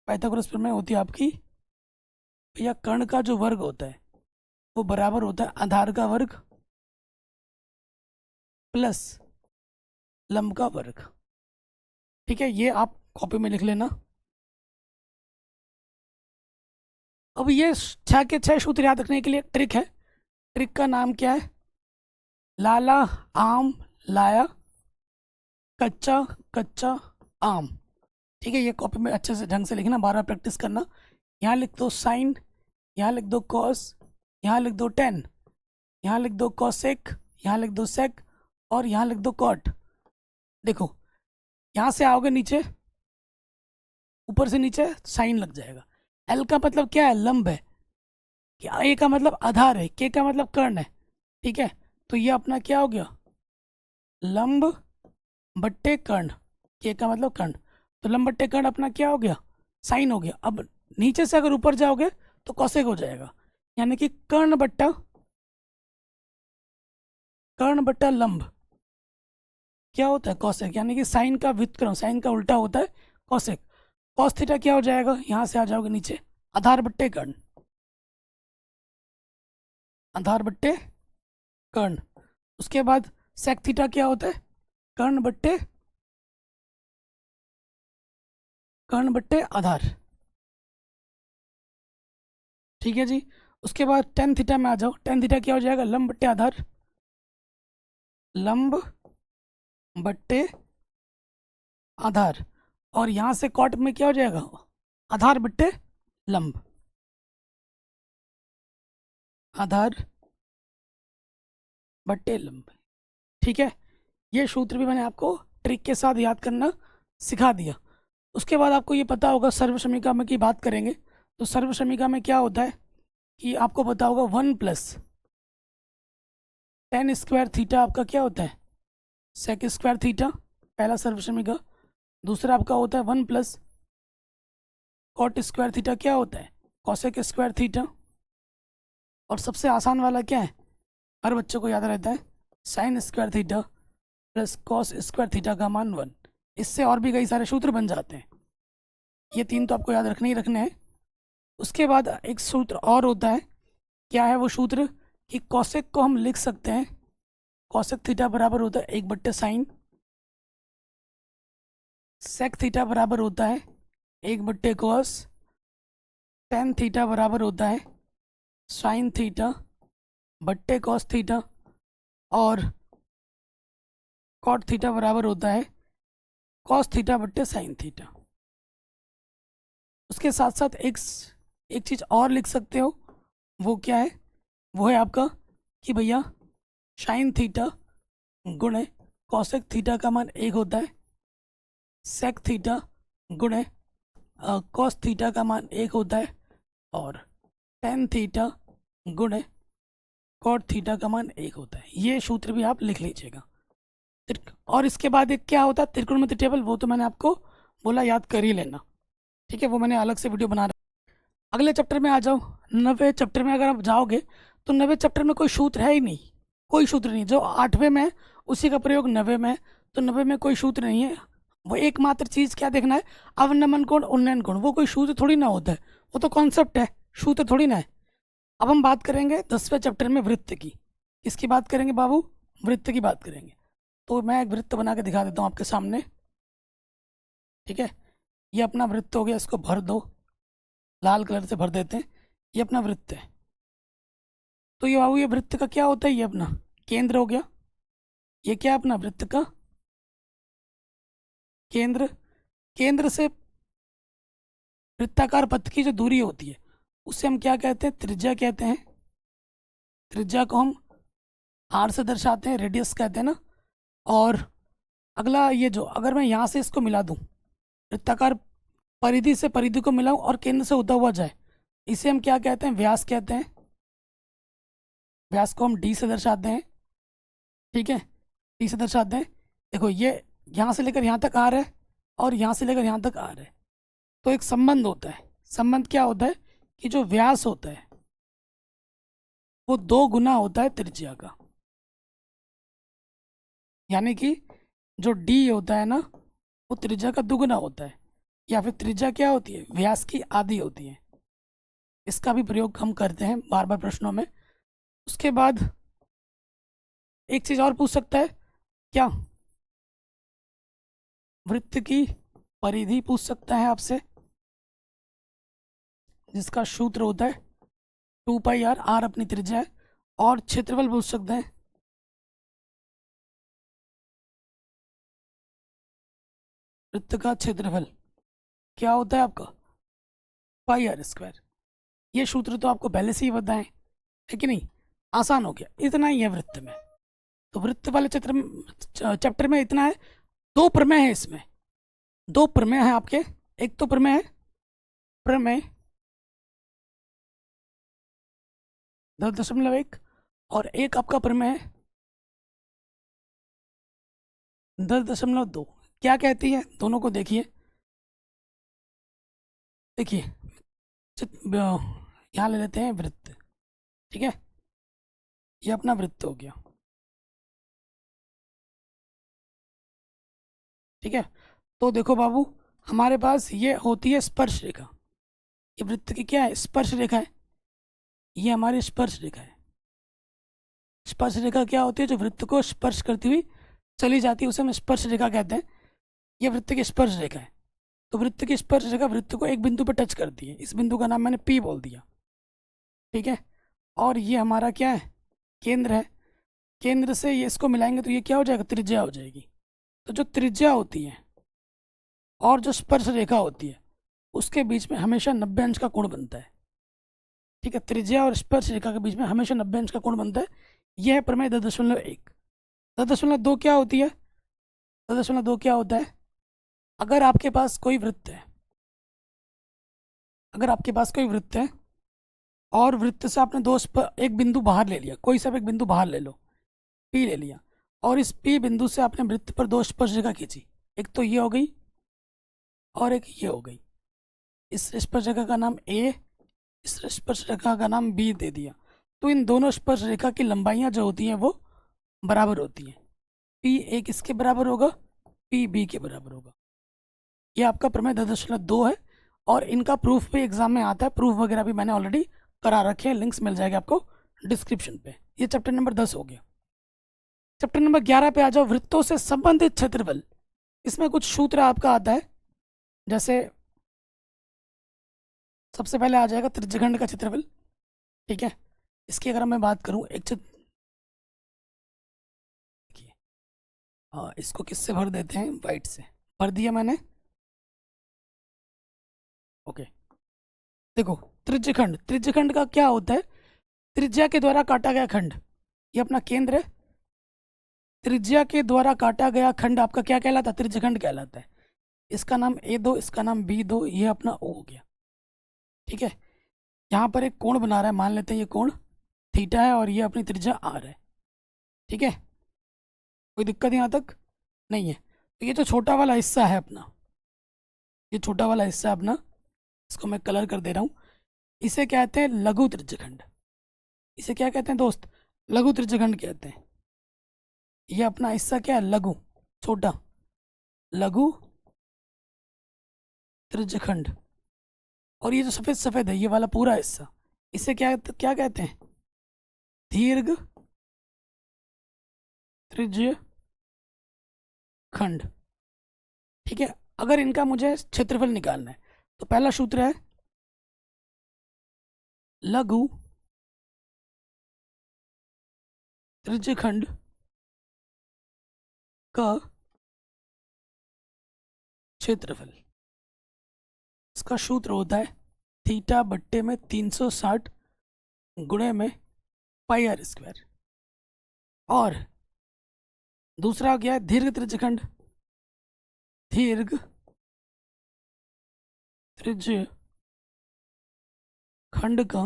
पाइथागोरस प्रमेय होती है आपकी भैया कर्ण का जो वर्ग होता है वो बराबर होता है आधार का वर्ग प्लस लंब का वर्ग। ठीक है, ये आप कॉपी में लिख लेना। अब ये 6 के 6 सूत्र याद रखने के लिए ट्रिक है। ट्रिक का नाम क्या है, लाला आम लाया, कच्चा कच्चा आम। ठीक है, ये कॉपी में अच्छे से ढंग से लिखना, बार बार प्रैक्टिस करना। यहाँ लिख दो साइन, यहाँ लिख दो कॉस, यहाँ लिख दो टेन, यहाँ लिख दो कॉसेक, यहाँ लिख दो सेक, और यहाँ लिख दो कॉट। देखो यहाँ से आओगे नीचे ऊपर से नीचे साइन लग जाएगा। एल का मतलब क्या है, लंब है। ए का मतलब आधार है, के का मतलब कर्ण है। ठीक है, तो ये अपना क्या हो गया, लंब बट्टे कर्ण। के का मतलब कर्ण, तो लंब बट्टे कर्ण अपना क्या हो गया, साइन हो गया। अब नीचे से अगर ऊपर जाओगे तो कौशिक हो जाएगा, यानी कि कर्ण बट्टा लंब क्या होता है, कौशिक, यानी कि साइन का व्युत्क्रम, साइन का उल्टा होता है कौशिक। कॉस थीटा क्या हो जाएगा, यहाँ से आ जाओगे नीचे, आधार बट्टे कर्ण, आधार बट्टे कर्ण। उसके बाद सेक थीटा क्या होता है, कर्ण बट्टे आधार। ठीक है जी। उसके बाद टेन थीटा में आ जाओ, टेन थीटा क्या हो जाएगा, लंब बट्टे आधार, लंब बट्टे आधार। और यहाँ से कॉट में क्या हो जाएगा, आधार बट्टे लंब, आधार बट्टे लंब। ठीक है, ये सूत्र भी मैंने आपको ट्रिक के साथ याद करना सिखा दिया। उसके बाद आपको ये पता होगा, सर्वसमीका में की बात करेंगे तो सर्वसमीका में क्या होता है कि आपको पता होगा 1 + टेन स्क्वायर थीटा आपका क्या होता है, सेक स्क्वायर थीटा, पहला सर्वसमीका। दूसरा आपका होता है 1 + कॉट स्क्वायर थीटा क्या होता है, कॉसेक स्क्वायर थीटा। और सबसे आसान वाला क्या है, हर बच्चों को याद रहता है, sine square theta plus cos square theta का मान 1। इससे और भी कई सारे सूत्र बन जाते हैं, ये तीन तो आपको याद रखने ही रखने हैं। उसके बाद एक सूत्र और होता है, क्या है वो सूत्र, कि कॉसेक को हम लिख सकते हैं, कॉसेक थीटा बराबर होता है 1/sin, सेक थीटा बराबर होता है 1/cos, टेन थीटा बराबर होता है साइन थीटा बट्टे कॉस थीटा, और कॉट थीटा बराबर होता है कॉस थीटा बट्टे साइन थीटा। उसके साथ साथ एक चीज़ और लिख सकते हो, वो क्या है, वो है आपका कि भैया साइन थीटा गुणे कॉसेक थीटा का मान 1 होता है, सेक थीटा गुणे कॉस थीटा का मान 1 होता है, और टेन थीटा गुणे कॉट थीटा का मान 1 होता है। ये सूत्र भी आप लिख लीजिएगा। और इसके बाद एक क्या होता है, त्रिकोणमिति टेबल, वो तो मैंने आपको बोला याद कर ही लेना। ठीक है, वो मैंने अलग से वीडियो बना रहा। अगले चैप्टर में आ जाओ, 9वें चैप्टर में अगर आप जाओगे तो 9वें चैप्टर में कोई सूत्र है ही नहीं, कोई सूत्र नहीं। जो 8वें में है उसी का प्रयोग 9वें में है, तो 9वें में कोई सूत्र नहीं है। वो एकमात्र चीज़ क्या देखना है, अवनमन कोण उन्नयन कोण, वो कोई सूत्र थोड़ी ना होता है, वो तो कॉन्सेप्ट है, सूत्र थोड़ी ना है। अब हम बात करेंगे 10वें चैप्टर में वृत्त की। किसकी बात करेंगे बाबू, वृत्त की बात करेंगे। तो मैं एक वृत्त बना के दिखा देता हूँ आपके सामने। ठीक है, ये अपना वृत्त हो गया, इसको भर दो, लाल कलर से भर देते हैं। ये अपना वृत्त है। तो ये बाबू, ये वृत्त का क्या होता है, ये अपना केंद्र हो गया। ये क्या है, अपना वृत्त का केंद्र। केंद्र से वृत्ताकार पथ की जो दूरी होती है उसे हम क्या कहते हैं, त्रिज्या कहते हैं। त्रिज्या को हम आर से दर्शाते हैं, रेडियस कहते हैं ना। और अगला ये जो, अगर मैं यहाँ से इसको मिला दूँ, वृत्ताकार परिधि से परिधि को मिलाऊं और केंद्र से होता हुआ जाए, इसे हम क्या कहते हैं, व्यास कहते हैं। व्यास को हम डी से दर्शाते हैं। ठीक है, डी से दर्शाते हैं। देखो, ये यहाँ से लेकर यहाँ तक आ रहा है और यहाँ से लेकर यहाँ तक आ रहा है, तो एक संबंध होता है। संबंध क्या होता है कि जो व्यास होता है वो 2 गुना होता है त्रिज्या का, यानी कि जो डी होता है ना वो त्रिज्या का दुगुना होता है, या फिर त्रिज्या क्या होती है, व्यास की आधी होती है। इसका भी प्रयोग हम करते हैं बार बार प्रश्नों में। उसके बाद एक चीज़ और पूछ सकता है, क्या वृत्त की परिधि पूछ सकता है आपसे, जिसका सूत्र होता है 2πr, आर अपनी त्रिज्या है। और क्षेत्रफल पूछ सकते हैं, वृत्त का क्षेत्रफल क्या होता है आपका, πr²। ये सूत्र तो आपको पहले से ही पता है कि नहीं, आसान हो गया, इतना ही है वृत्त में। तो वृत्त वाले चैप्टर में इतना है। 2 प्रमेय है इसमें, 2 प्रमेय है आपके एक तो प्रमेय है, प्रमेय 10.1, और एक आपका प्रमेय है 10.2। क्या कहती है दोनों को देखिए। देखिए यहाँ ले लेते हैं वृत्त, ठीक है, ये अपना वृत्त हो गया, ठीक है। तो देखो बाबू, हमारे पास ये होती है स्पर्श रेखा, ये वृत्त की क्या है, स्पर्श रेखा है, ये हमारी स्पर्श रेखा है। स्पर्श रेखा क्या होती है, जो वृत्त को स्पर्श करती हुई चली जाती है उसे हम स्पर्श रेखा कहते हैं। ये वृत्त की स्पर्श रेखा है। तो वृत्त की स्पर्श रेखा वृत्त को एक बिंदु पर टच करती है, इस बिंदु का नाम मैंने पी बोल दिया, ठीक है। और ये हमारा क्या है, केंद्र है। केंद्र से ये इसको मिलाएंगे तो ये क्या हो जाएगा, त्रिज्या हो जाएगी। तो जो त्रिज्या होती है और जो स्पर्श रेखा होती है उसके बीच में हमेशा 90 अंश का कोण बनता है, ठीक है। त्रिज्या और स्पर्श रेखा के बीच में हमेशा 90 अंश का कोण बनता है। यह है प्रमेय 10.1। 10.2 क्या होती है, 10.2 क्या होता है, अगर आपके पास कोई वृत्त है, अगर आपके पास कोई वृत्त है और वृत्त से आपने एक बिंदु बाहर ले लिया, कोई सा भी एक बिंदु बाहर ले लो, पी ले लिया, और इस पी बिंदु से आपने वृत्त पर दो स्पर्श रेखा खींची, एक तो ये हो गई और एक ये हो गई। इस स्पर्श रेखा का नाम ए, इस स्पर्श रेखा का नाम बी दे दिया। तो इन दोनों स्पर्श रेखा की लंबाइयाँ जो होती हैं वो बराबर होती हैं। पी ए किसके बराबर होगा, पी बी के बराबर होगा। ये आपका प्रमेय 10.2 है, और इनका प्रूफ भी एग्जाम में आता है। प्रूफ वगैरह भी मैंने ऑलरेडी करा रखे हैं, लिंक्स मिल जाएगा आपको डिस्क्रिप्शन पे। ये चैप्टर नंबर 10 हो गया। चैप्टर नंबर 11 पे आ जाओ, वृत्तों से संबंधित क्षेत्रफल। इसमें कुछ सूत्र आपका आता है, जैसे सबसे पहले आ जाएगा त्रिज्यखंड का क्षेत्रफल, ठीक है। इसकी अगर मैं बात करूं, एक देखिए, इसको किससे भर देते हैं, वाइट से भर दिया मैंने, ओके। देखो त्रिज्यखंड, त्रिज्यखंड का क्या होता है, त्रिज्या के द्वारा काटा गया खंड, ये अपना केंद्र है। त्रिज्या के द्वारा काटा गया खंड आपका क्या कहलाता है, त्रिज्यखंड कहलाता है। इसका नाम A2, इसका नाम B2, ये अपना O हो गया, ठीक है। यहाँ पर एक कोण बना रहा है, मान लेते हैं ये कोण थीटा है और ये अपनी त्रिज्या R है, ठीक है। कोई दिक्कत यहाँ तक नहीं है। तो ये जो छोटा वाला हिस्सा है अपना, ये छोटा वाला हिस्सा है अपना, इसको मैं कलर कर दे रहा हूँ, इसे कहते हैं लघु त्रिज्यखंड। इसे क्या कहते हैं दोस्त, लघु त्रिज्यखंड कहते हैं। ये अपना हिस्सा क्या है, लघु, छोटा, लघु त्रिज्यखंड। और ये जो सफेद सफेद है, ये वाला पूरा हिस्सा, इसे क्या क्या कहते हैं, दीर्घ त्रिज्य खंड, ठीक है। अगर इनका मुझे क्षेत्रफल निकालना है तो पहला सूत्र है लघु त्रिज्यखंड का क्षेत्रफल। इसका सूत्र होता है थीटा बट्टे में 360 गुणे में पाई आर स्क्वायर। और दूसरा क्या है, दीर्घ त्रिज्यखंड, दीर्घ त्रिज्य खंड का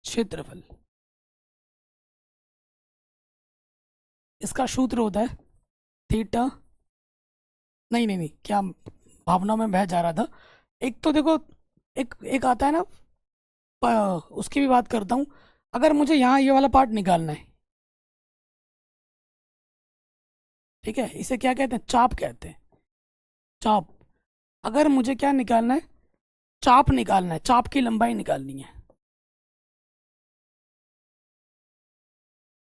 क्षेत्रफल। इसका सूत्र होता है थीटा, नहीं नहीं नहीं, क्या भावना में बह जा रहा था। एक तो देखो, एक एक आता है ना, उसकी भी बात करता हूँ। अगर मुझे यहाँ ये वाला पार्ट निकालना है, ठीक है, इसे क्या कहते हैं, चाप कहते हैं, चाप। अगर मुझे क्या निकालना है, चाप निकालना है, चाप की लंबाई निकालनी है,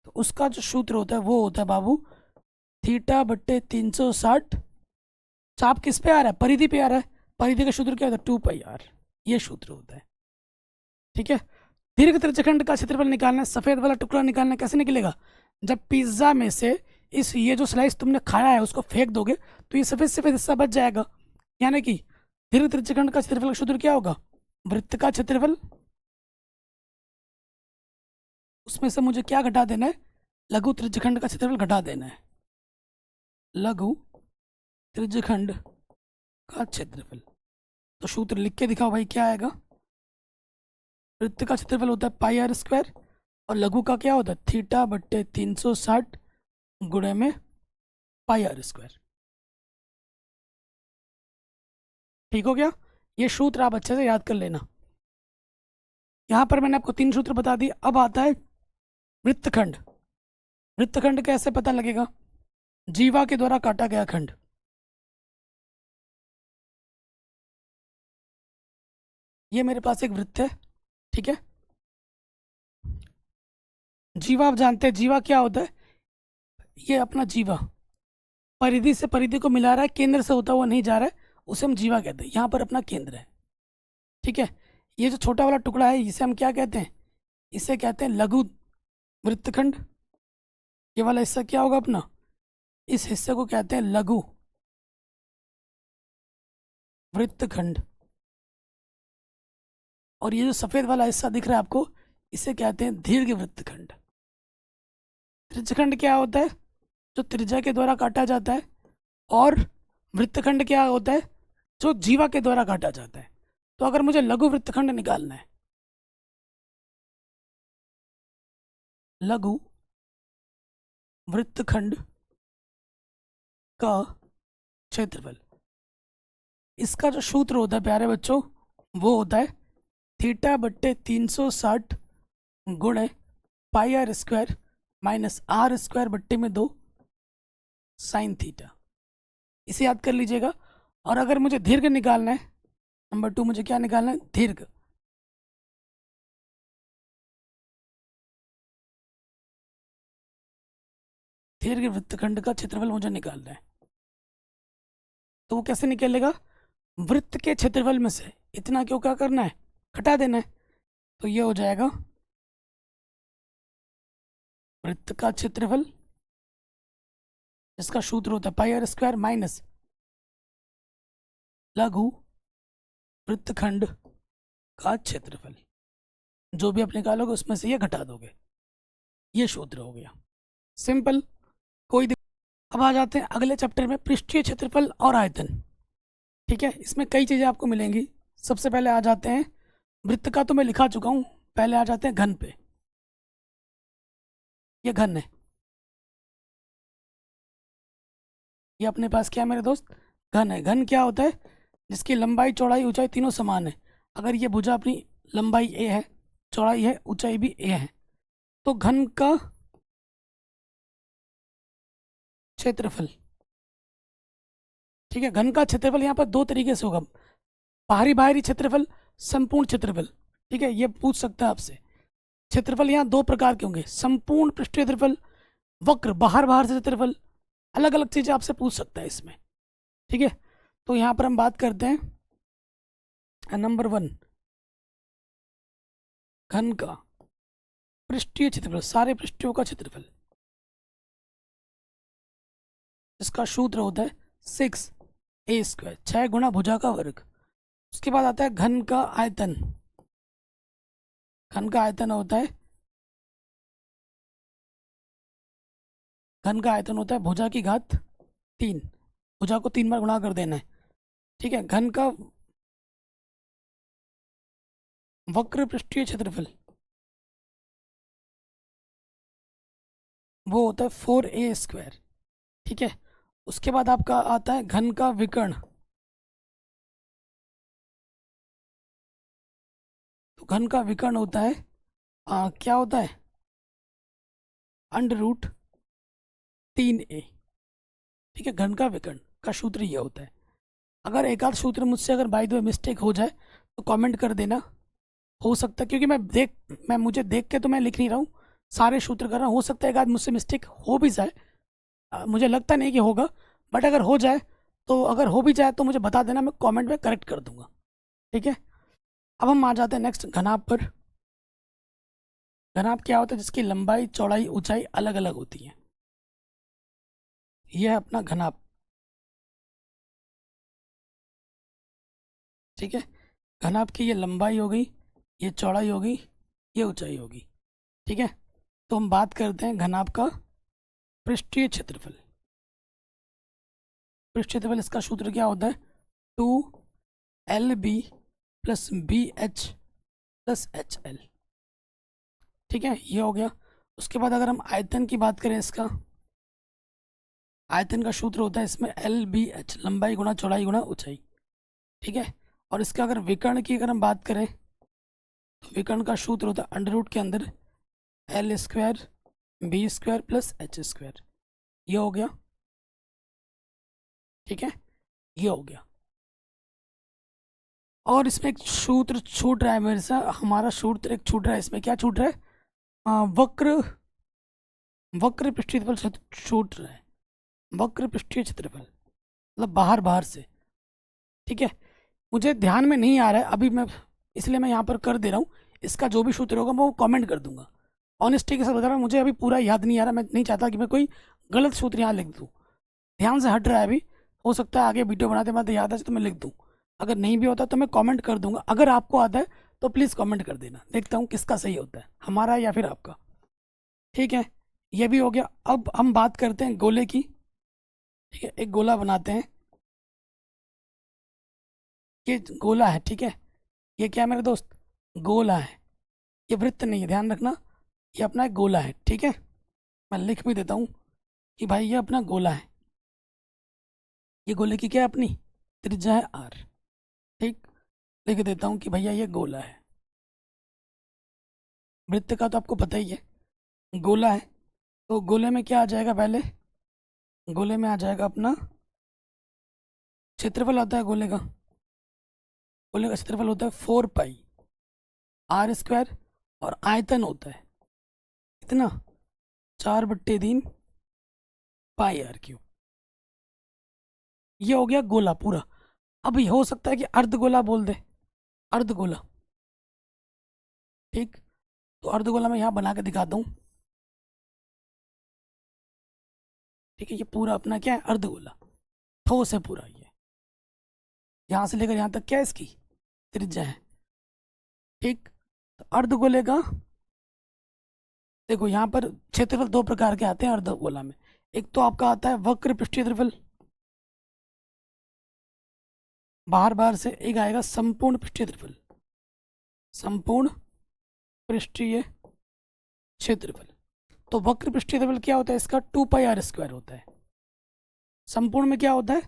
तो उसका जो सूत्र होता है वो होता है बाबू थीटा बट्टे 360। चाप किस पे आ रहा है, परिधि पे आ रहा है, परिधि का सूत्र क्या होता है, 2πr, ये सूत्र होता है, ठीक है। दीर्घ त्रिज्यखंड का क्षेत्रफल निकालना है, सफेद वाला टुकड़ा निकालना है, कैसे निकलेगा, जब पिज्जा में से इस ये जो स्लाइस तुमने खाया है उसको फेंक दोगे तो ये सफेद सफेद हिस्सा बच जाएगा। यानी कि दीर्घ त्रिज्यखंड का क्षेत्रफल का सूत्र क्या होगा, वृत्त का क्षेत्रफल, उसमें से मुझे क्या घटा देना है, लघु त्रिज्यखंड का क्षेत्रफल घटा देना है। लघु त्रिज्यखंड का क्षेत्रफल। तो सूत्र लिख के दिखाओ भाई, क्या आएगा? वृत्त का क्षेत्रफल होता है पाई आर स्क्वायर, और लघु का क्या होता है? थीटा बट्टे 360 गुणे में पाई आर स्क्वायर। ठीक हो गया? ये सूत्र आप अच्छे से याद कर लेना। यहाँ पर मैंने आपको 3 सूत्र बता दिए। अब आता है वृत्तखंड। वृत्तखंड कैसे पता लगेगा? जीवा के द्वारा काटा गया खंड। ये मेरे पास एक वृत्त है, ठीक है। जीवा आप जानते हैं, जीवा क्या होता है? ये अपना जीवा परिधि से परिधि को मिला रहा है, केंद्र से होता हुआ नहीं जा रहा है, उसे हम जीवा कहते हैं। यहाँ पर अपना केंद्र है, ठीक है। ये जो छोटा वाला टुकड़ा है, इसे हम क्या कहते हैं? इसे कहते हैं लघु वृत्तखंड। ये वाला हिस्सा क्या होगा अपना? इस हिस्से को कहते हैं लघु वृत्तखंड। और ये जो सफेद वाला हिस्सा दिख रहा है आपको, इसे कहते हैं दीर्घ वृत्तखंड। त्रिज्यखंड क्या होता है? जो त्रिज्या के द्वारा काटा जाता है। और वृत्तखंड क्या होता है? जो जीवा के द्वारा काटा जाता है। तो अगर मुझे लघु वृत्तखंड निकालना है, लघु वृत्तखंड का क्षेत्रफल, इसका जो सूत्र होता है प्यारे बच्चों, वो होता है थीटा बट्टे 360 गुणे pi r square minus r square बट्टे में 2 साइन थीटा। इसे याद कर लीजिएगा। और अगर मुझे दीर्घ निकालना है, नंबर 2, मुझे क्या निकालना है? दीर्घ। दीर्घ वृत्तखंड का क्षेत्रफल मुझे निकालना है। तो वो कैसे निकलेगा? वृत्त के क्षेत्रफल में से इतना क्यों क्या करना है? घटा देना है। तो ये हो जाएगा वृत्त का क्षेत्रफल, जिसका सूत्र होता है पाई आर स्क्वायर माइनस लघु वृत्तखंड का क्षेत्रफल। जो भी आप निकालोगे उसमें से ये घटा दोगे। ये सूत्र हो गया, सिंपल, कोई अब आ जाते हैं अगले चैप्टर में, पृष्ठीय क्षेत्रफल और आयतन। ठीक है, इसमें कई चीज़ें आपको मिलेंगी। सबसे पहले आ जाते हैं, वृत्त का तो मैं लिखा चुका हूँ, पहले आ जाते हैं घन पे। ये घन है, ये अपने पास क्या है मेरे दोस्त? घन है। घन क्या होता है? जिसकी लंबाई चौड़ाई ऊंचाई तीनों समान है। अगर ये भुजा अपनी लंबाई ए है, चौड़ाई है, ऊंचाई भी ए है, तो घन का क्षेत्रफल, ठीक है, घन का क्षेत्रफल यहाँ पर 2 तरीके से होगा, बाहरी बाहरी क्षेत्रफल, संपूर्ण क्षेत्रफल। ठीक है, ये पूछ सकता है आपसे। क्षेत्रफल यहाँ 2 प्रकार के होंगे, संपूर्ण पृष्ठीय क्षेत्रफल, वक्र बाहर बाहर से क्षेत्रफल, अलग अलग चीजें आपसे पूछ सकता है इसमें। ठीक है, तो यहाँ पर हम बात करते हैं नंबर 1, घन का पृष्ठीय क्षेत्रफल, सारे पृष्ठों का क्षेत्रफल, इसका सूत्र होता है 6a स्क्वायर, 6 गुणा भुजा का वर्ग। उसके बाद आता है घन का आयतन। घन का आयतन होता है, घन का आयतन होता है भुजा की घात 3, भुजा को 3 बार गुणा कर देना है। ठीक है, घन का वक्र पृष्ठीय क्षेत्रफल, वो होता है 4a स्क्वायर। ठीक है, उसके बाद आपका आता है घन का विकर्ण। तो घन का विकर्ण होता है क्या होता है? √3a। ठीक है, घन का विकर्ण का सूत्र ये होता है। अगर एक आध सूत्र मुझसे अगर बाय द वे मिस्टेक हो जाए तो कमेंट कर देना, हो सकता है, क्योंकि मुझे देख के तो मैं लिख नहीं रहा हूँ, सारे सूत्र कर रहा हूँ, हो सकता है एक आध मुझसे मिस्टेक हो भी जाए। मुझे लगता नहीं कि होगा, बट अगर हो जाए, तो अगर हो भी जाए तो मुझे बता देना, मैं कमेंट में करेक्ट कर दूंगा। ठीक है, अब हम आ जाते हैं नेक्स्ट घनाभ पर। घनाभ क्या होता है? जिसकी लंबाई चौड़ाई ऊंचाई अलग अलग होती है। यह है अपना घनाभ। ठीक है, घनाभ की ये लंबाई हो गई, ये चौड़ाई होगी, ये ऊंचाई होगी। ठीक है, तो हम बात करते हैं घनाभ का पृष्ठीय क्षेत्रफल। पृष्ठीय क्षेत्रफल, इसका सूत्र क्या होता है? 2LB plus BH plus HL। ठीक है, ये हो गया। उसके बाद अगर हम आयतन की बात करें, इसका आयतन का सूत्र होता है इसमें LBH, लंबाई गुणा चौड़ाई गुणा ऊंचाई। ठीक है, और इसका अगर विकर्ण की अगर हम बात करें तो विकर्ण का सूत्र होता है अंडर रूट के अंदर L² B² प्लस H²। ये हो गया। ठीक है, ये हो गया। और इसमें एक सूत्र छूट रहा है मेरे से, हमारा सूत्र एक छूट रहा है इसमें। क्या छूट रहा है? वक्र वक्र पृष्ठीय क्षेत्रफल छूट रहा है। वक्र पृष्ठीय क्षेत्रफल मतलब बाहर बाहर से। ठीक है, मुझे ध्यान में नहीं आ रहा है अभी, मैं इसलिए मैं यहाँ पर कर दे रहा हूँ। इसका जो भी सूत्र होगा मैं वो कमेंट कर दूंगा। ऑनेस्टी के साथ बता रहा हूँ, मुझे अभी पूरा याद नहीं आ रहा। मैं नहीं चाहता कि मैं कोई गलत सूत्र यहाँ लिख दूँ। ध्यान से हट रहा है अभी, हो सकता है आगे वीडियो बनाते बनाते याद आ जाए तो मैं लिख दूँ। अगर नहीं भी होता तो मैं कमेंट कर दूंगा। अगर आपको आता है तो प्लीज़ कमेंट कर देना, देखता हूँ किसका सही होता है, हमारा या फिर आपका। ठीक है, ये भी हो गया। अब हम बात करते हैं गोले की। ठीक है, एक गोला बनाते हैं। ये गोला है। ठीक है, ये क्या है मेरे दोस्त? गोला है। ये वृत्त नहीं है, ध्यान रखना। ये अपना एक गोला है। ठीक है, मैं लिख भी देता हूँ कि भाई ये अपना गोला है। ये गोले की क्या है? अपनी त्रिज्या है R। ठीक, लिख देता हूँ कि भैया ये गोला है। वृत्त का तो आपको पता ही है, गोला है। तो गोले में क्या आ जाएगा? पहले गोले में आ जाएगा अपना क्षेत्रफल आता है गोले का। गोले का क्षेत्रफल होता है 4πr²। और आयतन होता है कितना? 4/3 πr³। ये हो गया गोला पूरा। अब ये हो सकता है कि अर्धगोला बोल दे, अर्धगोला। ठीक, तो अर्धगोला मैं यहाँ बना के दिखाता हूँ। ठीक है, ये पूरा अपना क्या है? अर्धगोला। ठोस है पूरा। ये यहाँ से लेकर यहाँ तक क्या है? इसकी त्रिज्या है। ठीक, तो अर्धगोले का देखो, यहाँ पर क्षेत्रफल दो प्रकार के आते हैं अर्धगोला में। एक तो आपका आता है वक्र पृष्ठीय क्षेत्रफल, बाहर बाहर से। एक आएगा संपूर्ण पृष्ठीय क्षेत्रफल, संपूर्ण पृष्ठीय क्षेत्रफल। तो वक्र पृष्ठीय क्षेत्रफल क्या होता है इसका? 2πr² होता है। संपूर्ण में क्या होता है?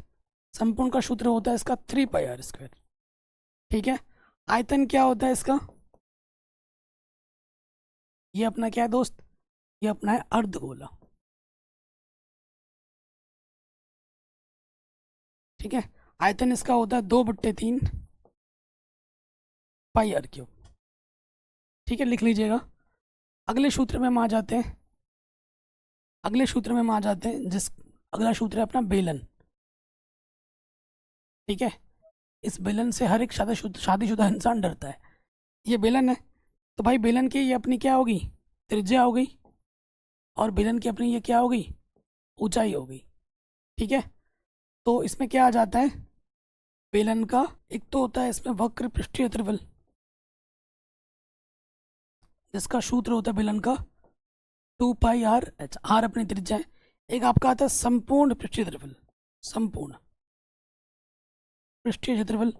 संपूर्ण का सूत्र होता है इसका 3πr²। ठीक है, आयतन क्या होता है इसका? ये अपना क्या है दोस्त? ये अपना है अर्धगोला। ठीक है, आयतन इसका होता है 2/3 πr³। ठीक है, लिख लीजिएगा। अगले सूत्र में हम आ जाते हैं। अगले सूत्र में हम आ जाते हैं जिस अगला सूत्र है अपना बेलन। ठीक है, इस बेलन से हर एक शादीशुदा इंसान डरता है। ये बेलन है, तो भाई बेलन की ये अपनी क्या होगी? त्रिज्या हो गई। और बेलन की अपनी ये क्या हो गई? ऊंचाई हो गई। ठीक है, तो इसमें क्या आ जाता है? बेलन का एक तो होता है इसमें वक्र पृष्ठीय क्षेत्रफल, जिसका सूत्र होता है बेलन का 2πr/h। R अपनी त्रिज्या है। एक आपका आता है संपूर्ण पृष्ठीय क्षेत्रफल, संपूर्ण पृष्ठीय क्षेत्रफल।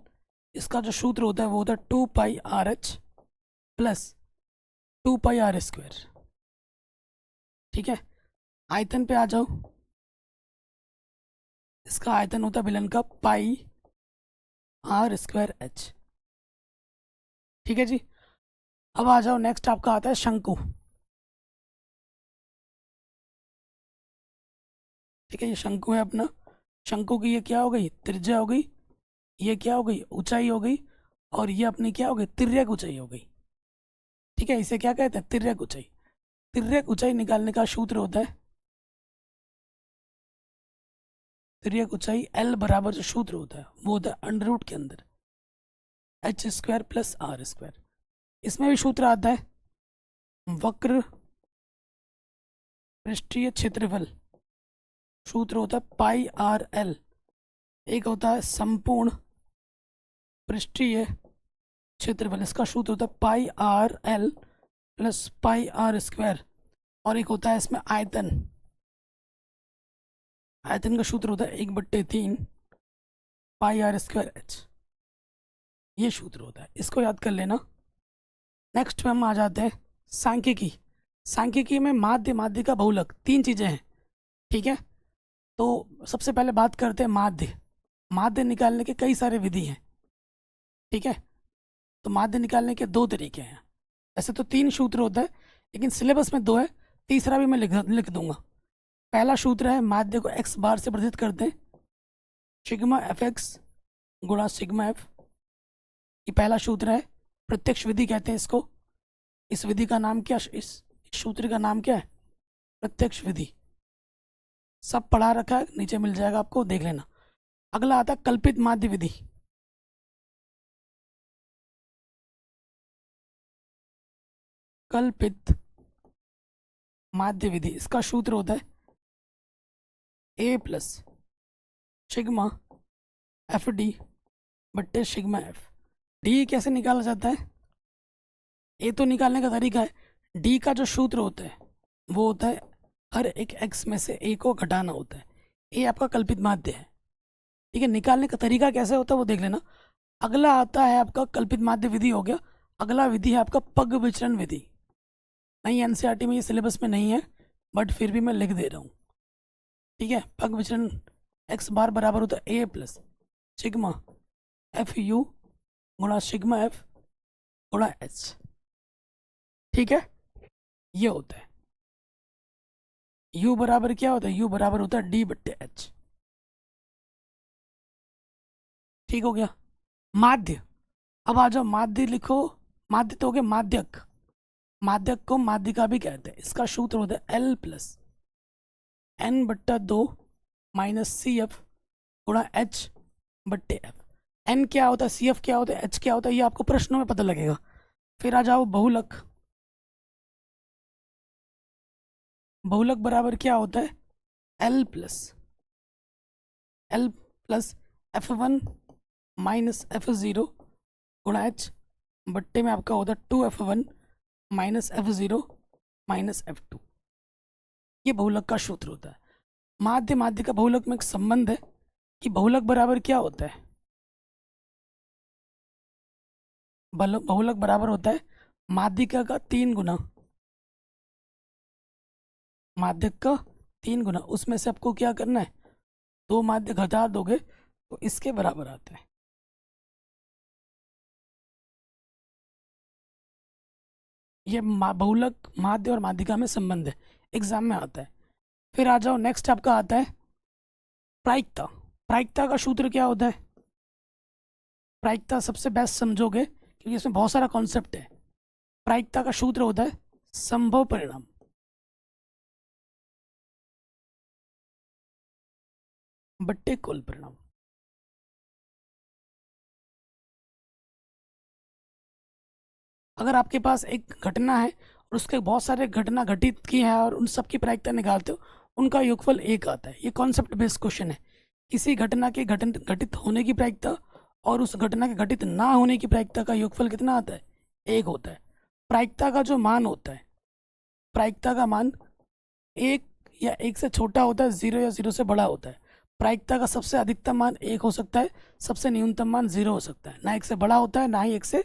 इसका जो सूत्र होता है वो होता है 2πr/h प्लस 2πr²। ठीक है, आयतन पे आ जाओ। इसका आयतन होता है बेलन का πr²h। ठीक है जी, अब आ जाओ। नेक्स्ट आपका आता है शंकु। ठीक है, ये शंकु है अपना। शंकु की ये क्या हो गई? त्रिज्या हो गई। ये क्या हो गई? ऊंचाई हो गई। और ये अपनी क्या हो गई? तिर्यक ऊंचाई हो गई। ठीक है, इसे क्या कहते हैं? तिर्यक ऊंचाई। तिर्यक ऊंचाई निकालने का सूत्र होता है, तिर्यक ऊंचाई L बराबर जो सूत्र होता है वो होता है अंडर रूट के अंदर H² प्लस R²। इसमें भी सूत्र आता है वक्र पृष्ठीय क्षेत्रफल, सूत्र होता है πr/l। एक होता है संपूर्ण पृष्ठीय क्षेत्रफल, इसका सूत्र होता है πr/l प्लस πr²। और एक होता है इसमें आयतन। आयतन का सूत्र होता है 1/3 पाई आर स्क्वायर एच, ये सूत्र होता है, इसको याद कर लेना। नेक्स्ट में हम आ जाते हैं सांख्यिकी। सांख्यिकी में माध्य, माध्य का बहुलक, तीन चीज़ें हैं, ठीक है। तो सबसे पहले बात करते हैं माध्य। माध्य निकालने के कई सारे विधि हैं, ठीक है। तो माध्य निकालने के दो तरीके हैं। ऐसे तो तीन सूत्र होता है, लेकिन सिलेबस में दो है, तीसरा भी मैं लिख दूंगा। पहला सूत्र है माध्य को एक्स बार से प्रदर्शित करते हैं, सिग्मा एफ एक्स गुणा सिग्मा एफ, ये पहला सूत्र है। प्रत्यक्ष विधि कहते हैं इसको। इस विधि का नाम क्या, इस सूत्र का नाम क्या है, प्रत्यक्ष विधि। सब पढ़ा रखा है, नीचे मिल जाएगा आपको, देख लेना। अगला आता है कल्पित माध्य विधि। कल्पित माध्य विधि, इसका सूत्र होता है ए प्लस सिग्मा एफ डी बट्टे सिग्मा एफ। डी कैसे निकाला जाता है, ए तो निकालने का तरीका है, डी का जो सूत्र होता है वो होता है हर एक एक्स में से ए को घटाना होता है। ए आपका कल्पित माध्य है, ठीक है। निकालने का तरीका कैसे होता है वो देख लेना। अगला आता है आपका कल्पित माध्य विधि हो गया। अगला विधि है आपका पग विचरण विधि। नहीं, एनसीईआरटी में ये सिलेबस में नहीं है, बट फिर भी मैं लिख दे रहा हूँ, ठीक है। पग विचरण एक्स बार बराबर होता है ए प्लस सिग्मा एफ यू गुणा सिग्मा एफ गुणा एच, ठीक है। ये होता है u बराबर क्या होता है, u बराबर होता है डी बट्टे एच, ठीक हो गया। माध्य, अब आ जाओ माध्य लिखो। माध्य तो हो गया माध्यक, माध्यक को माध्यिका भी कहते हैं। इसका सूत्र होता है एल प्लस एन बट्टा दो माइनस सी एफ गुणा एच बट्टे एफ। एन क्या होता है, सी एफ क्या होता है, एच क्या होता है, ये आपको प्रश्नों में पता लगेगा। फिर आ जाओ बहुलक। बहुलक बराबर क्या होता है, L plus F one minus F zero गुणा एच बट्टे में आपका होता है two F one minus F zero minus F two. ये बहुलक का सूत्र होता है। माध्य, माध्य का बहुलक में एक संबंध है कि बहुलक बराबर क्या होता है, बहुलक बराबर होता है माध्यिका का 3 गुना, माध्यक का 3 गुना। उसमें से आपको क्या करना है, दो माध्य घटा दोगे तो इसके बराबर आता है। ये बहुलक माध्य और माध्यिका में संबंध है, एग्जाम में आता है। फिर आ जाओ नेक्स्ट आपका आता है प्रायिकता। प्रायिकता का सूत्र क्या होता है, प्रायिकता सबसे बेस्ट समझोगे क्योंकि इसमें बहुत सारा कॉन्सेप्ट है। प्रायिकता का सूत्र होता है संभव परिणाम बट्टे कुल परिणाम। अगर आपके पास एक घटना है और उसके बहुत सारे घटना घटित की है और उन सब की प्रायिकता निकालते हो, उनका योगफल एक आता है। ये कॉन्सेप्ट बेस्ड क्वेश्चन है। किसी घटना के घटित होने की प्रायिकता और उस घटना के घटित ना होने की प्रायिकता का योगफल कितना आता है, एक होता है। प्रायिकता का जो मान होता है, प्रायिकता का मान एक या एक से छोटा होता है, जीरो या जीरो से बड़ा होता है। प्रायिकता का सबसे अधिकतम मान एक हो सकता है, सबसे न्यूनतम मान जीरो हो सकता है। ना एक से बड़ा होता है, ना ही एक से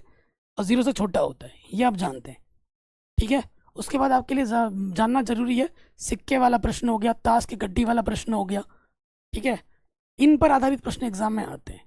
और जीरो से छोटा होता है, ये आप जानते हैं, ठीक है। उसके बाद आपके लिए जानना जरूरी है सिक्के वाला प्रश्न हो गया, ताश की गड्डी वाला प्रश्न हो गया, ठीक है। इन पर आधारित प्रश्न एग्जाम में आते हैं,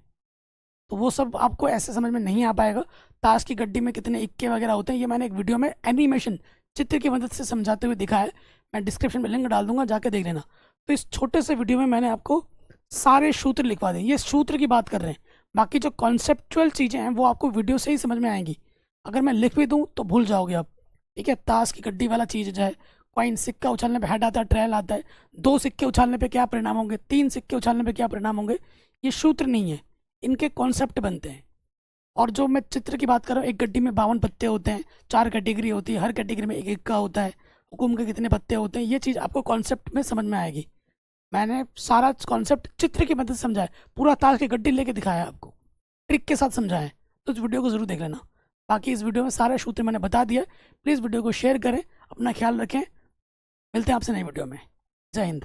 तो वो सब आपको ऐसे समझ में नहीं आ पाएगा। ताश की गड्डी में कितने इक्के वगैरह होते हैं, ये मैंने एक वीडियो में एनिमेशन चित्र की मदद से समझाते हुए दिखाया है। मैं डिस्क्रिप्शन में लिंक डाल दूंगा, जाके देख लेना। तो इस छोटे से वीडियो में मैंने आपको सारे सूत्र लिखवा दिए। ये सूत्र की बात कर रहे हैं, बाकी जो कॉन्सेप्चुअल चीज़ें हैं वो आपको वीडियो से ही समझ में आएंगी। अगर मैं लिख भी दूँ तो भूल जाओगे आप, ठीक है। ताश की गड्डी वाला चीज़ जो है, कॉइन सिक्का उछालने पे हेड आता है, ट्रेल आता है, 2 सिक्के उछालने पे क्या परिणाम होंगे, 3 सिक्के उछालने पे क्या परिणाम होंगे, ये सूत्र नहीं है, इनके कॉन्सेप्ट बनते हैं। और जो मैं चित्र की बात कर रहा हूँ, एक गड्डी में 52 पत्ते होते हैं, 4 कैटेगरी होती है, हर कैटेगरी में एक एक का होता है, हुकुम के कितने पत्ते होते हैं, ये चीज़ आपको कॉन्सेप्ट में समझ में आएगी। मैंने सारा कॉन्सेप्ट चित्र की मदद से समझाया, पूरा ताश की गड्डी लेके दिखाया आपको, ट्रिक के साथ समझाया। तो इस वीडियो को ज़रूर देख लेना। बाकी इस वीडियो में सारे सूत्र मैंने बता दिया। प्लीज़ वीडियो को शेयर करें, अपना ख्याल रखें। मिलते हैं आपसे नई वीडियो में। जय हिंद।